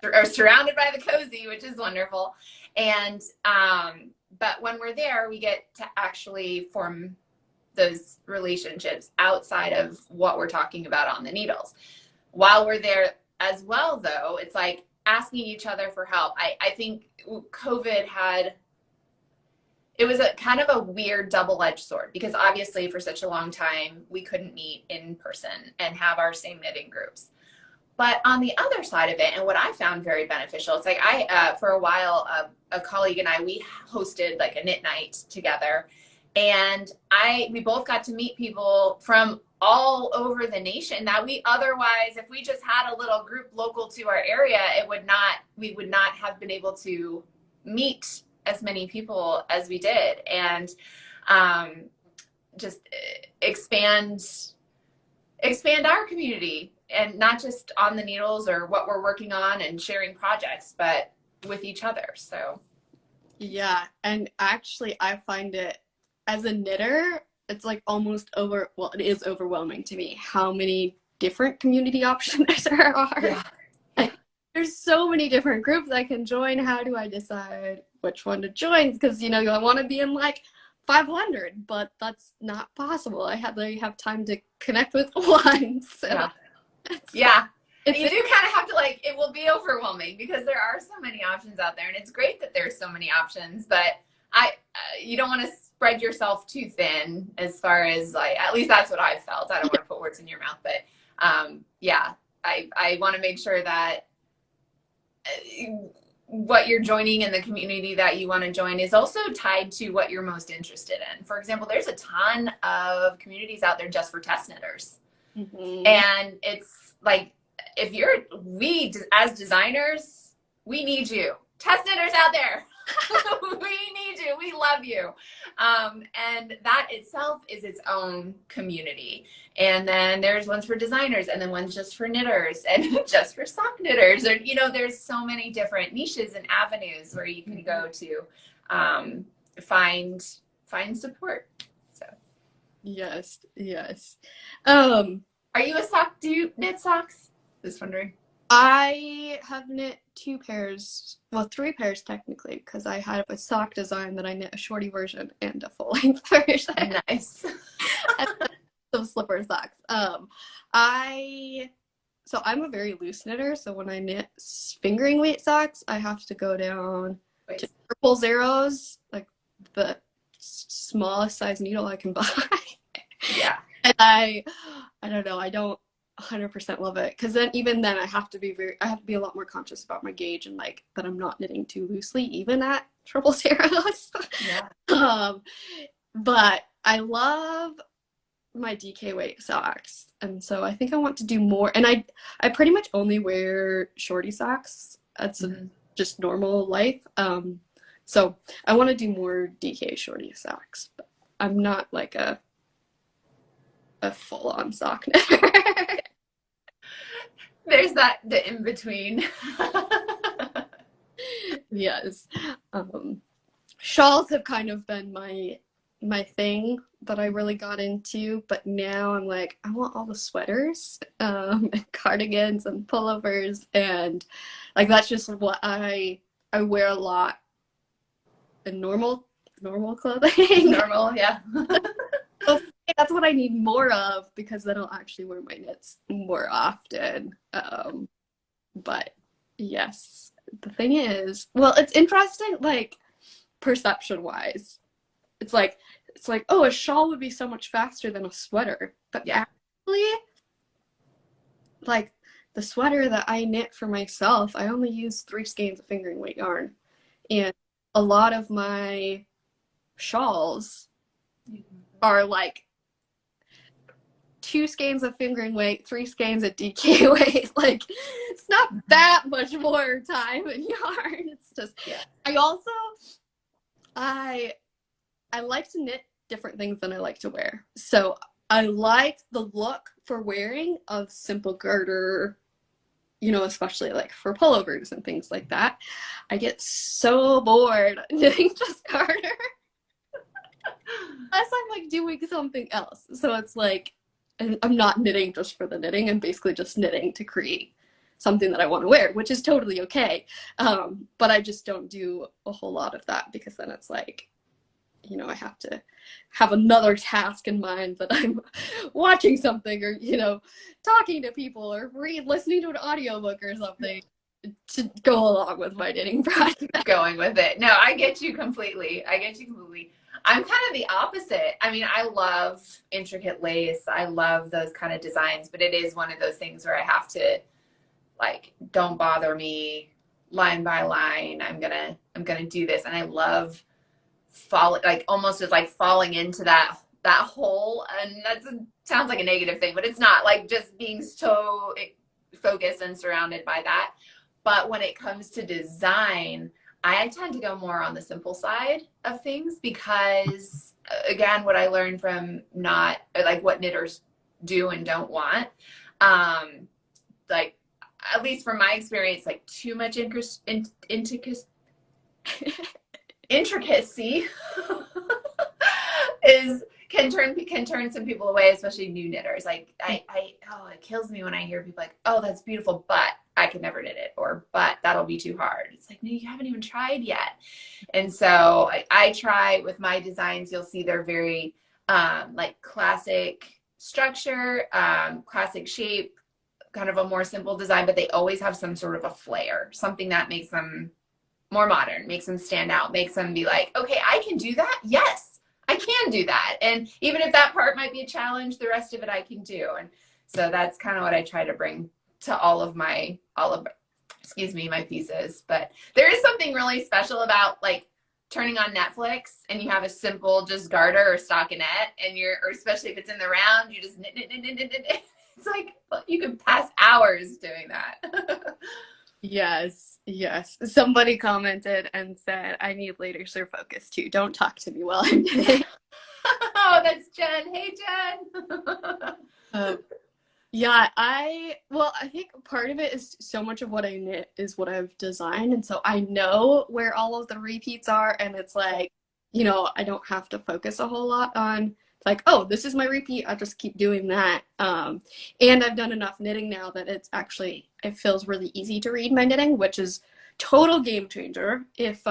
we're surrounded by the cozy, which is wonderful. And, but when we're there, we get to actually form those relationships outside of what we're talking about on the needles. While we're there as well, though, it's like asking each other for help. I think COVID it was a kind of a weird double-edged sword, because obviously for such a long time we couldn't meet in person and have our same knitting groups. But on the other side of it, and what I found very beneficial, it's like for a while, a colleague and I, we hosted like a knit night together, and we both got to meet people from all over the nation that we otherwise, if we just had a little group local to our area, we would not have been able to meet as many people as we did, and just expand our community, and not just on the needles or what we're working on and sharing projects, but with each other. So yeah, and actually I find it as a knitter, it's like it is overwhelming to me how many different community options there are. Yeah. Like, there's so many different groups I can join. How do I decide which one to join? Because I want to be in like 500, but that's not possible. I have time to connect with one. So yeah. You do kind of have to, it will be overwhelming because there are so many options out there, and it's great that there's so many options, but you don't want to spread yourself too thin as far as like, at least that's what I've felt. I don't want to put words in your mouth, but yeah, I want to make sure that what you're joining and the community that you want to join is also tied to what you're most interested in. For example, there's a ton of communities out there just for test knitters. Mm-hmm. And it's like, we as designers, we need you. Test knitters out there. We need you. We love you. And that itself is its own community. And then there's ones for designers, and then ones just for knitters, and just for sock knitters. Or, there's so many different niches and avenues where you can go to find support. So yes. Are you a sock? Do you knit socks? Just wondering. I have knit 2 pairs, well, 3 pairs technically, because I have a sock design that I knit a shorty version and a full-length version. Nice. Some slipper socks. So I'm a very loose knitter, so when I knit fingering weight socks, I have to go down to triple zeros, like the smallest size needle I can buy. Yeah. And I don't know, I don't 100% love it, because even then I have to be a lot more conscious about my gauge and like that I'm not knitting too loosely even at triple zeros. Yeah. But I love my DK weight socks, and so I think I want to do more. And I pretty much only wear shorty socks. That's just normal life. So I want to do more DK shorty socks, but I'm not like a full-on sock knitter. There's the in-between. Yes. Shawls have kind of been my thing that I really got into, but now I'm like, I want all the sweaters, and cardigans and pullovers, and like that's just what I wear a lot in normal clothing. Normal, yeah. So that's what I need more of, because then I'll actually wear my knits more often. But yes, the thing is, well, it's interesting, like perception wise. It's like, oh, a shawl would be so much faster than a sweater. But yeah, actually, like the sweater that I knit for myself, I only use 3 skeins of fingering weight yarn. And a lot of my shawls are like 2 skeins of fingering weight, 3 skeins of DK weight. Like, it's not that much more time and yarn. It's just, yeah. I like to knit different things than I like to wear. So I like the look for wearing of simple girder, especially like for pullovers and things like that. I get so bored knitting just garter. Unless I'm like doing something else. So it's like, I'm not knitting just for the knitting. I'm basically just knitting to create something that I want to wear, which is totally okay. But I just don't do a whole lot of that, because then it's like, I have to have another task in mind, that I'm watching something or, talking to people or listening to an audiobook or something to go along with my knitting project. Going with it. No, I get you completely. I'm kind of the opposite. I mean, I love intricate lace. I love those kind of designs, but it is one of those things where I have to, like, don't bother me line by line. I'm gonna do this. And I love almost as like falling into that hole. And that sounds like a negative thing, but it's not, like just being so focused and surrounded by that. But when it comes to design, I tend to go more on the simple side of things, because again, what I learned from not like what knitters do and don't want, like at least from my experience, like too much intricacy can turn some people away, especially new knitters. Like it kills me when I hear people like, oh, that's beautiful, but I could never knit it, or but that'll be too hard. It's like, no, you haven't even tried yet. And so I try with my designs. You'll see they're very like classic structure, classic shape, kind of a more simple design, but they always have some sort of a flair, something that makes them more modern, makes them stand out, makes them be like, okay, I can do that. Yes, I can do that. And even if that part might be a challenge, the rest of it I can do. And so that's kind of what I try to bring to excuse me, my pieces. But there is something really special about like turning on Netflix and you have a simple just garter or stockinette and or especially if it's in the round, you just knit, knit, knit, knit, knit, knit. It's like, well, you can pass hours doing that. Yes, yes. Somebody commented and said, I need laser focus too. Don't talk to me while I'm knitting. Oh, that's Jen. Hey, Jen. Um, well, I think part of it is so much of what I knit is what I've designed. And so I know where all of the repeats are. And it's like, I don't have to focus a whole lot on like, oh, this is my repeat. I'll just keep doing that. And I've done enough knitting now that it feels really easy to read my knitting, which is total game changer. If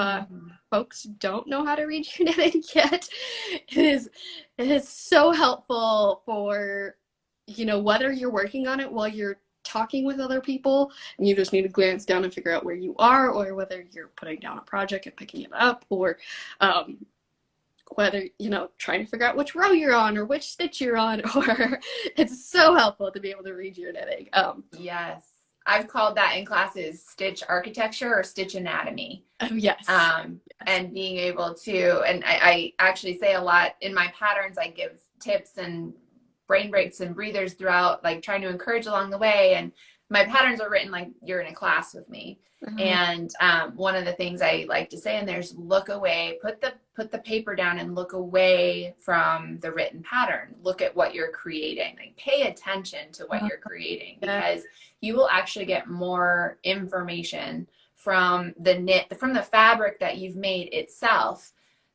folks don't know how to read your knitting yet, it is so helpful for whether you're working on it while you're talking with other people and you just need to glance down and figure out where you are, or whether you're putting down a project and picking it up, or whether, trying to figure out which row you're on or which stitch you're on, or it's so helpful to be able to read your knitting. Yes. I've called that in classes stitch architecture or stitch anatomy. Yes. And being able to, and I actually say a lot in my patterns, I give tips and brain breaks and breathers throughout, like trying to encourage along the way. And my patterns are written like you're in a class with me. And one of the things I like to say in there is look away, put the paper down and look away from the written pattern. Look at what you're creating. Like pay attention to what you're creating, because you will actually get more information from the fabric that you've made itself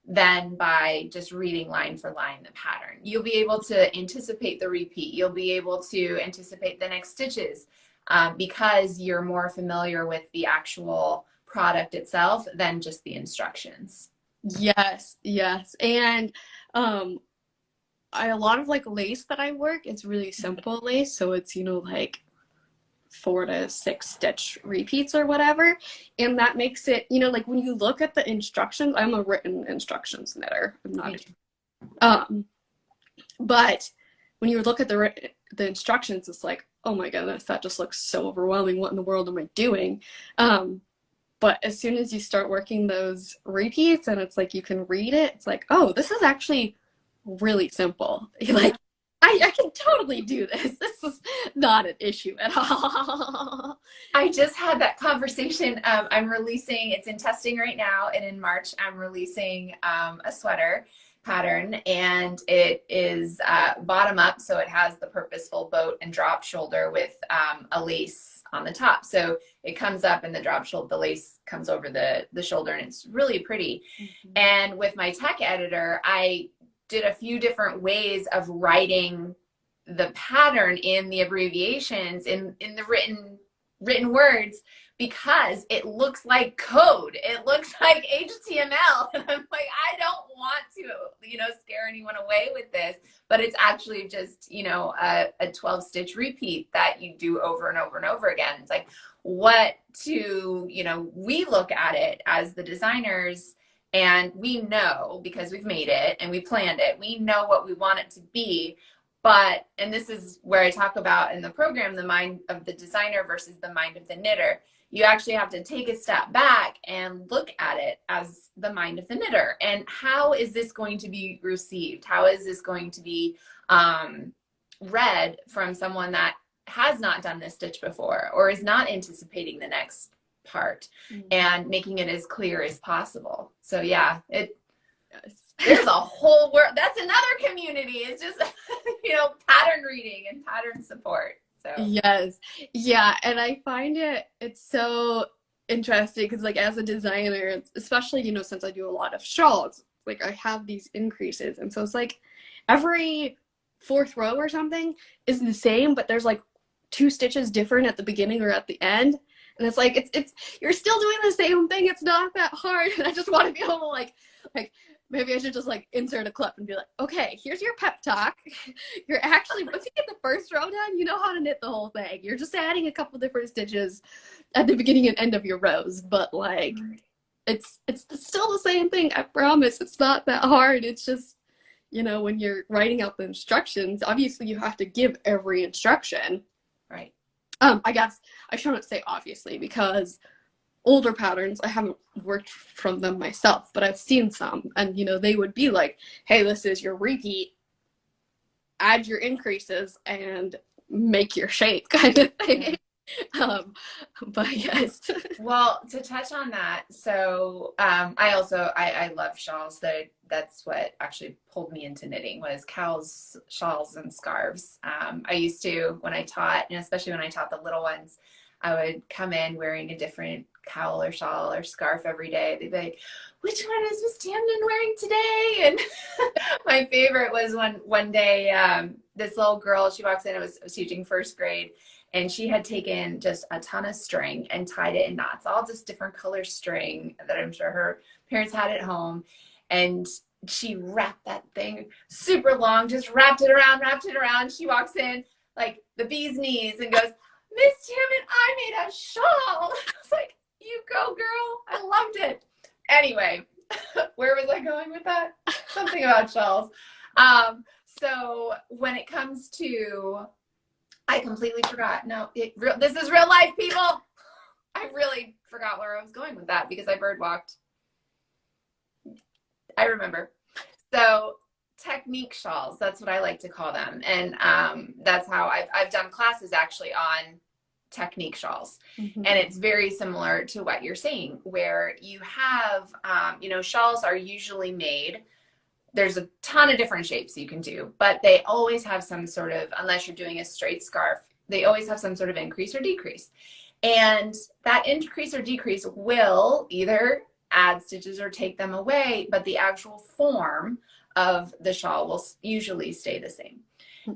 than by just reading line for line the pattern. You'll be able to anticipate the repeat. You'll be able to anticipate the next stitches because you're more familiar with the actual product itself than just the instructions. Yes, yes. And a lot of like lace that I work, it's really simple lace. So it's, like 4 to 6 stitch repeats or whatever. And that makes it, like when you look at the instructions, I'm a written instructions knitter. I'm not, but when you look at the instructions, it's like, oh my goodness, that just looks so overwhelming. What in the world am I doing? But as soon as you start working those repeats and it's like you can read it, it's like, oh, this is actually really simple. Like, I can totally do this. This is not an issue at all. I just had that conversation. I'm releasing, it's in testing right now, and in March I'm releasing a sweater pattern, and it is bottom up, so it has the purposeful boat and drop shoulder with a lace on the top. So it comes up and the lace comes over the shoulder, and it's really pretty. And with my tech editor, I did a few different ways of writing the pattern in the abbreviations in the written words, because it looks like code. It looks like HTML. And I'm like, I don't want to, scare anyone away with this, but it's actually just, a 12 stitch repeat that you do over and over and over again. It's like we look at it as the designers, and we know, because we've made it and we planned it, we know what we want it to be. But, and this is where I talk about in the program, the mind of the designer versus the mind of the knitter. You actually have to take a step back and look at it as the mind of the knitter. And how is this going to be received? How is this going to be read from someone that has not done this stitch before, or is not anticipating the next part, and making it as clear as possible. So yeah, there's a whole world. That's another community. It's just, pattern reading and pattern support. So yes. Yeah. And I find it's so interesting because like as a designer, especially, since I do a lot of shawls, like I have these increases. And so it's like every 4th row or something is the same, but there's like 2 stitches different at the beginning or at the end. And it's like, it's you're still doing the same thing. It's not that hard. And I just want to be able to like maybe I should just like insert a clip and be like, okay, here's your pep talk. You're actually, once you get the first row done, you know how to knit the whole thing. You're just adding a couple different stitches at the beginning and end of your rows. But like, it's still the same thing. I promise. It's not that hard. It's just, when you're writing out the instructions, obviously you have to give every instruction. Right. I guess I shouldn't say obviously, because older patterns, I haven't worked from them myself, but I've seen some, and they would be like, hey, this is your repeat, add your increases and make your shape kind of thing. um but yes. Well, to touch on that, so I love shawls. That's what actually pulled me into knitting, was cows, shawls, and scarves. I used to, when I taught, and especially when I taught the little ones, I would come in wearing a different cowl or shawl or scarf every day. They'd be like, which one is Miss Tamden wearing today? And my favorite was one day, this little girl, she walks in, I was teaching first grade, and she had taken just a ton of string and tied it in knots, all just different color string that I'm sure her parents had at home. And she wrapped that thing super long, just wrapped it around. She walks in like the bee's knees and goes, Miss Tamden, I made a shawl. I was like, you go, girl. I loved it. Anyway, where was I going with that? Something about shawls. So when it comes to, I completely forgot. No, this is real life, people. I really forgot where I was going with that because I bird walked. I remember. So technique shawls, that's what I like to call them. And that's how I've done classes actually on technique shawls. Mm-hmm. And it's very similar to what you're saying, where you have, shawls are usually made, there's a ton of different shapes you can do, but they always have some sort of, unless you're doing a straight scarf, they always have some sort of increase or decrease. And that increase or decrease will either add stitches or take them away, but the actual form of the shawl will usually stay the same.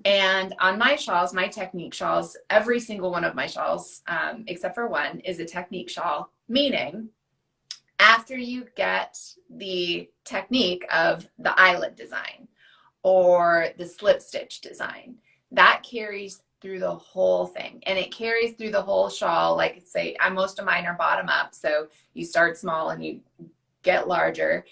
And on my shawls, my technique shawls, every single one of my shawls, except for one, is a technique shawl, meaning after you get the technique of the eyelet design or the slip stitch design, that carries through the whole thing, and it carries through the whole shawl. Like, say, most of mine are bottom up, so you start small and you get larger.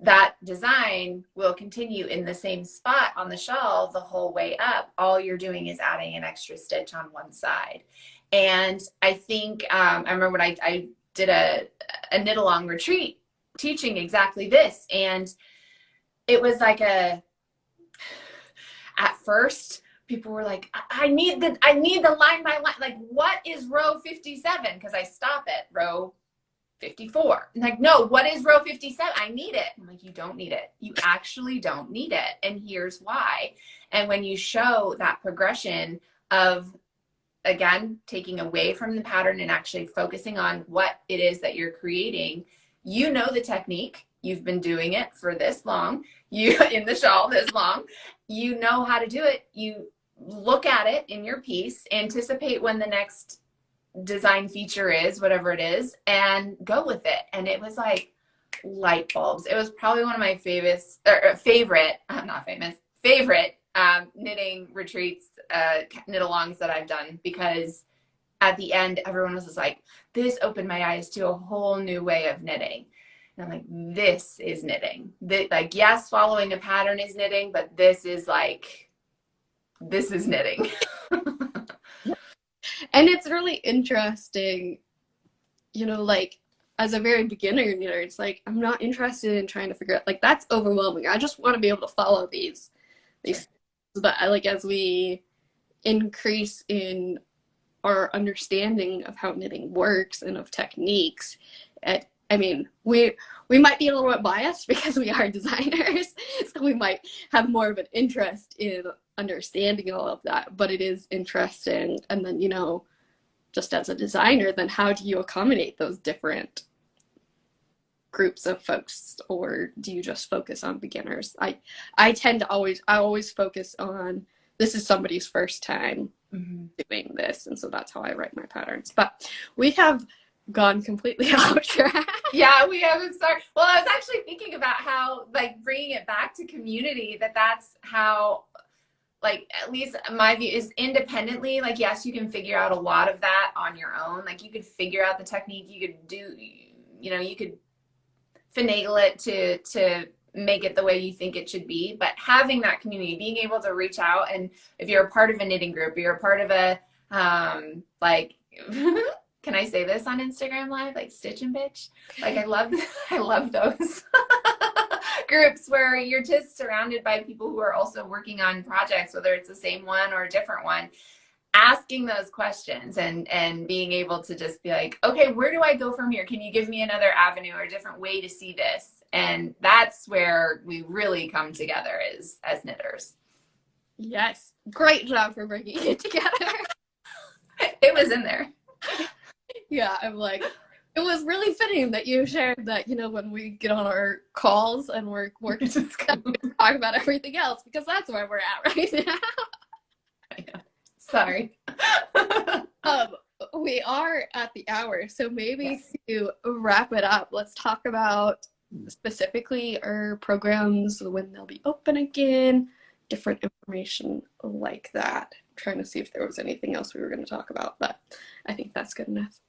That design will continue in the same spot on the shawl the whole way up. All you're doing is adding an extra stitch on one side. And I think I remember when I did a knit along retreat teaching exactly this, and it was like at first people were like, I need the line by line, like, what is row 57? Because I stop at row 54. I'm like, no, what is row 57? I need it. I'm like, you don't need it. You actually don't need it. And here's why. And when you show that progression of, again, taking away from the pattern and actually focusing on what it is that you're creating, you know the technique. You've been doing it for this long. You in the shawl this long. You know how to do it. You look at it in your piece, anticipate when the next design feature is, whatever it is, and go with it. And it was like light bulbs. It was probably one of my favorite knitting retreats, knit alongs that I've done, because at the end, everyone was just like, this opened my eyes to a whole new way of knitting. And I'm like, this is knitting. Like, yes, following a pattern is knitting, but this is knitting. And it's really interesting, like, as a very beginner knitter, it's like, I'm not interested in trying to figure out, like, that's overwhelming. I just want to be able to follow these. Sure. But like, as we increase in our understanding of how knitting works and of techniques, I mean, we might be a little bit biased because we are designers, so we might have more of an interest in understanding all of that, but it is interesting. And then, just as a designer, then how do you accommodate those different groups of folks, or do you just focus on beginners? I tend to always focus on, this is somebody's first time doing this, and so that's how I write my patterns. But we have gone completely off track. Yeah, we haven't started. Well, I was actually thinking about how, like, bringing it back to community, that's how, like, at least my view is independently, like, yes, you can figure out a lot of that on your own. Like, you could figure out the technique, you could do, you could finagle it to make it the way you think it should be. But having that community, being able to reach out, and if you're a part of a knitting group, you're a part of a like can I say this on Instagram Live? Like Stitch and Bitch? Like I love those groups where you're just surrounded by people who are also working on projects, whether it's the same one or a different one, asking those questions and being able to just be like, okay, where do I go from here? Can you give me another avenue or a different way to see this? And that's where we really come together as knitters. Yes. Great job for bringing it together. It was in there. Yeah, I'm like, it was really fitting that you shared that, you know, when we get on our calls and we're working to talk about everything else, because that's where we're at right now. I know. Sorry. We are at the hour, so maybe to wrap it up, let's talk about specifically our programs, when they'll be open again, different information like that. I'm trying to see if there was anything else we were going to talk about, but I think that's good enough.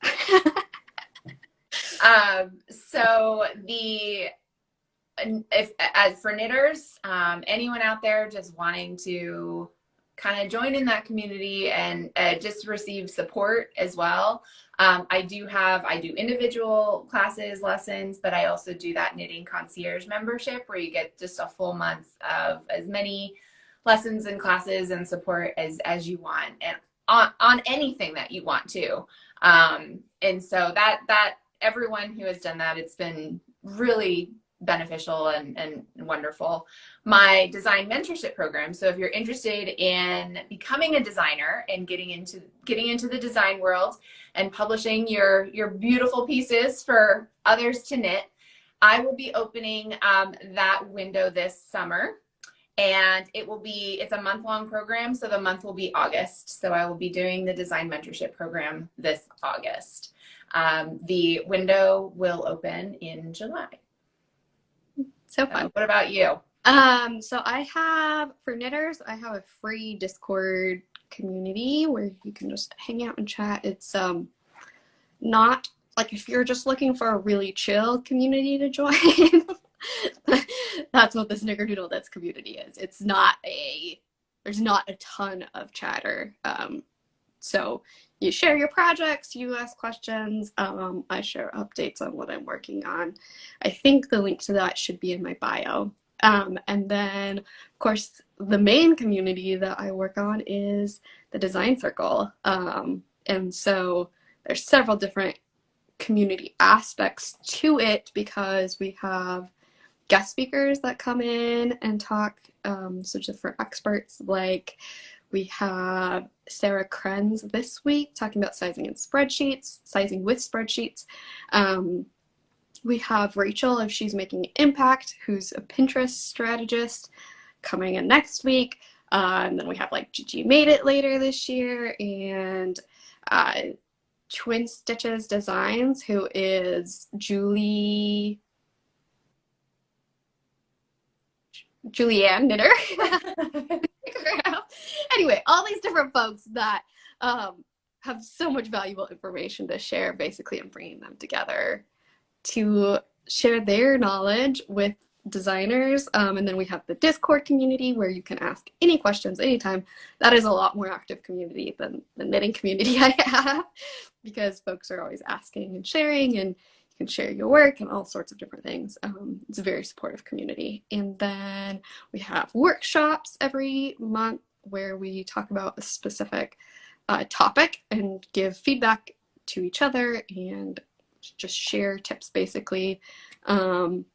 So as for knitters, anyone out there just wanting to kind of join in that community and just receive support as well. I do individual classes, lessons, but I also do that knitting concierge membership where you get just a full month of as many lessons and classes and support as you want, and on anything that you want to. And so that everyone who has done that, it's been really beneficial and wonderful. My design mentorship program. So if you're interested in becoming a designer and getting into the design world and publishing your beautiful pieces for others to knit, I will be opening that window this summer. And it's a month-long program, so the month will be August. So I will be doing the design mentorship program this August. The window will open in July. So fun. What about you? So for knitters, I have a free Discord community where you can just hang out and chat. It's not like if you're just looking for a really chill community to join. That's what the Snickerdoodle Knits community is. There's not a ton of chatter. So you share your projects, you ask questions. I share updates on what I'm working on. I think the link to that should be in my bio. And then, of course, the main community that I work on is the Design Circle. And so there's several different community aspects to it because we have guest speakers that come in and talk, so different experts. Like we have Sarah Krenz this week talking about sizing with spreadsheets. We have Rachel, if she's making an impact, who's a Pinterest strategist, coming in next week. And then we have like Gigi Made It later this year, and Twin Stitches Designs, who is Julianne Knitter. Anyway, all these different folks that have so much valuable information to share, basically, and bringing them together to share their knowledge with designers. And then we have the Discord community where you can ask any questions anytime. That is a lot more active community than the knitting community I have, because folks are always asking and sharing, and you can share your work and all sorts of different things. It's a very supportive community. And then we have workshops every month where we talk about a specific topic and give feedback to each other and just share tips, basically, and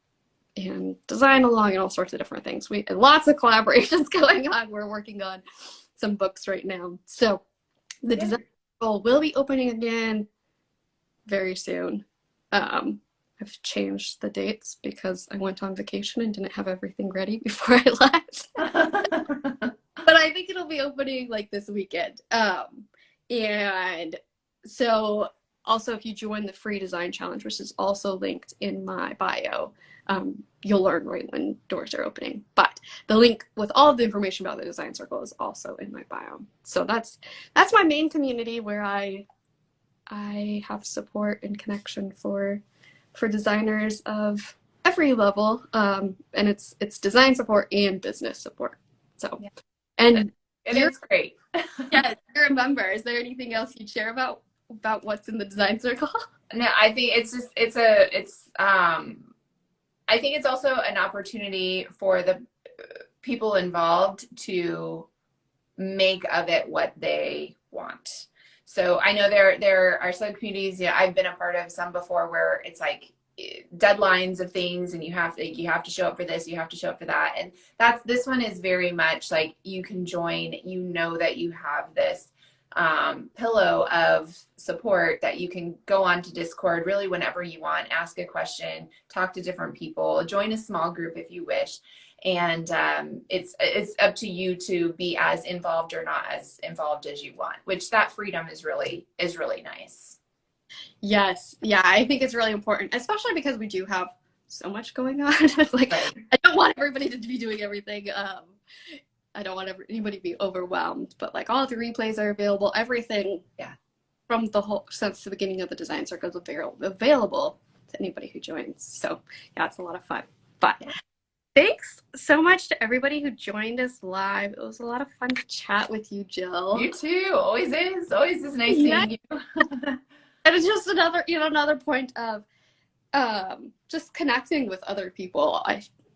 design along and all sorts of different things. Lots of collaborations going on. We're working on some books right now. So the Design Circle will be opening again very soon. I've changed the dates because I went on vacation and didn't have everything ready before I left. But I think it'll be opening like this weekend. And so also, if you join the free design challenge, which is also linked in my bio, you'll learn right when doors are opening. But the link with all of the information about the Design Circle is also in my bio. So that's my main community where I have support and connection for designers of every level, and it's design support and business support. So, Yeah. and It is great. yeah, you're a member. Is there anything else you'd share about what's in the design circle? No, I think I think it's also an opportunity for the people involved to make of it what they want. So I know there are some communities, yeah, I've been a part of some before where it's like deadlines of things and you have to show up for this, you have to show up for that. And this one is very much like you can join, you know that you have this pillow of support that you can go on to Discord really whenever you want, ask a question, talk to different people, join a small group if you wish. And it's up to you to be as involved or not as involved as you want, which that freedom is really nice. Yes. Yeah, I think it's really important, especially because we do have so much going on. It's like, Right. I don't want everybody to be doing everything. I don't want anybody to be overwhelmed, but like all the replays are available, everything from since the beginning of the design circle is available to anybody who joins. So yeah, it's a lot of fun. But thanks so much to everybody who joined us live. It was a lot of fun to chat with you, Jill. You too. Always is nice seeing you. And it's just another point of just connecting with other people.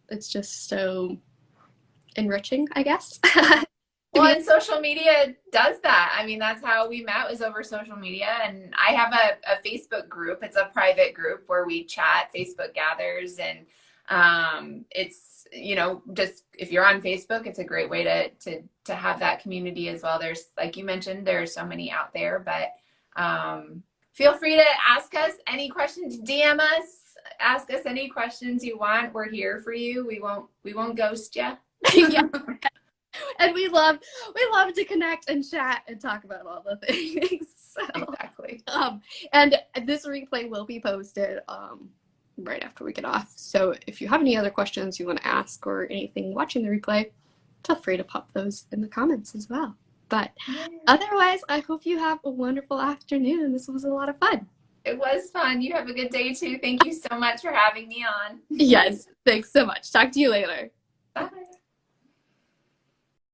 It's just so enriching, I guess. Well, and social media does that. I mean, that's how we met, was over social media. And I have a Facebook group. It's a private group where we chat, Facebook gathers, and it's, just if you're on Facebook, it's a great way to have that community as well. There's, like you mentioned, there's so many out there, but feel free to ask us any questions, DM us, ask us any questions you want. We're here for you. We won't ghost you. Yeah. And we love to connect and chat and talk about all the things. So, exactly. And this replay will be posted right after we get off. So if you have any other questions you want to ask or anything watching the replay, feel free to pop those in the comments as well. But otherwise, I hope you have a wonderful afternoon. This was a lot of fun. It was fun. You have a good day too. Thank you so much for having me on. Yes, thanks so much. Talk to you later. Bye.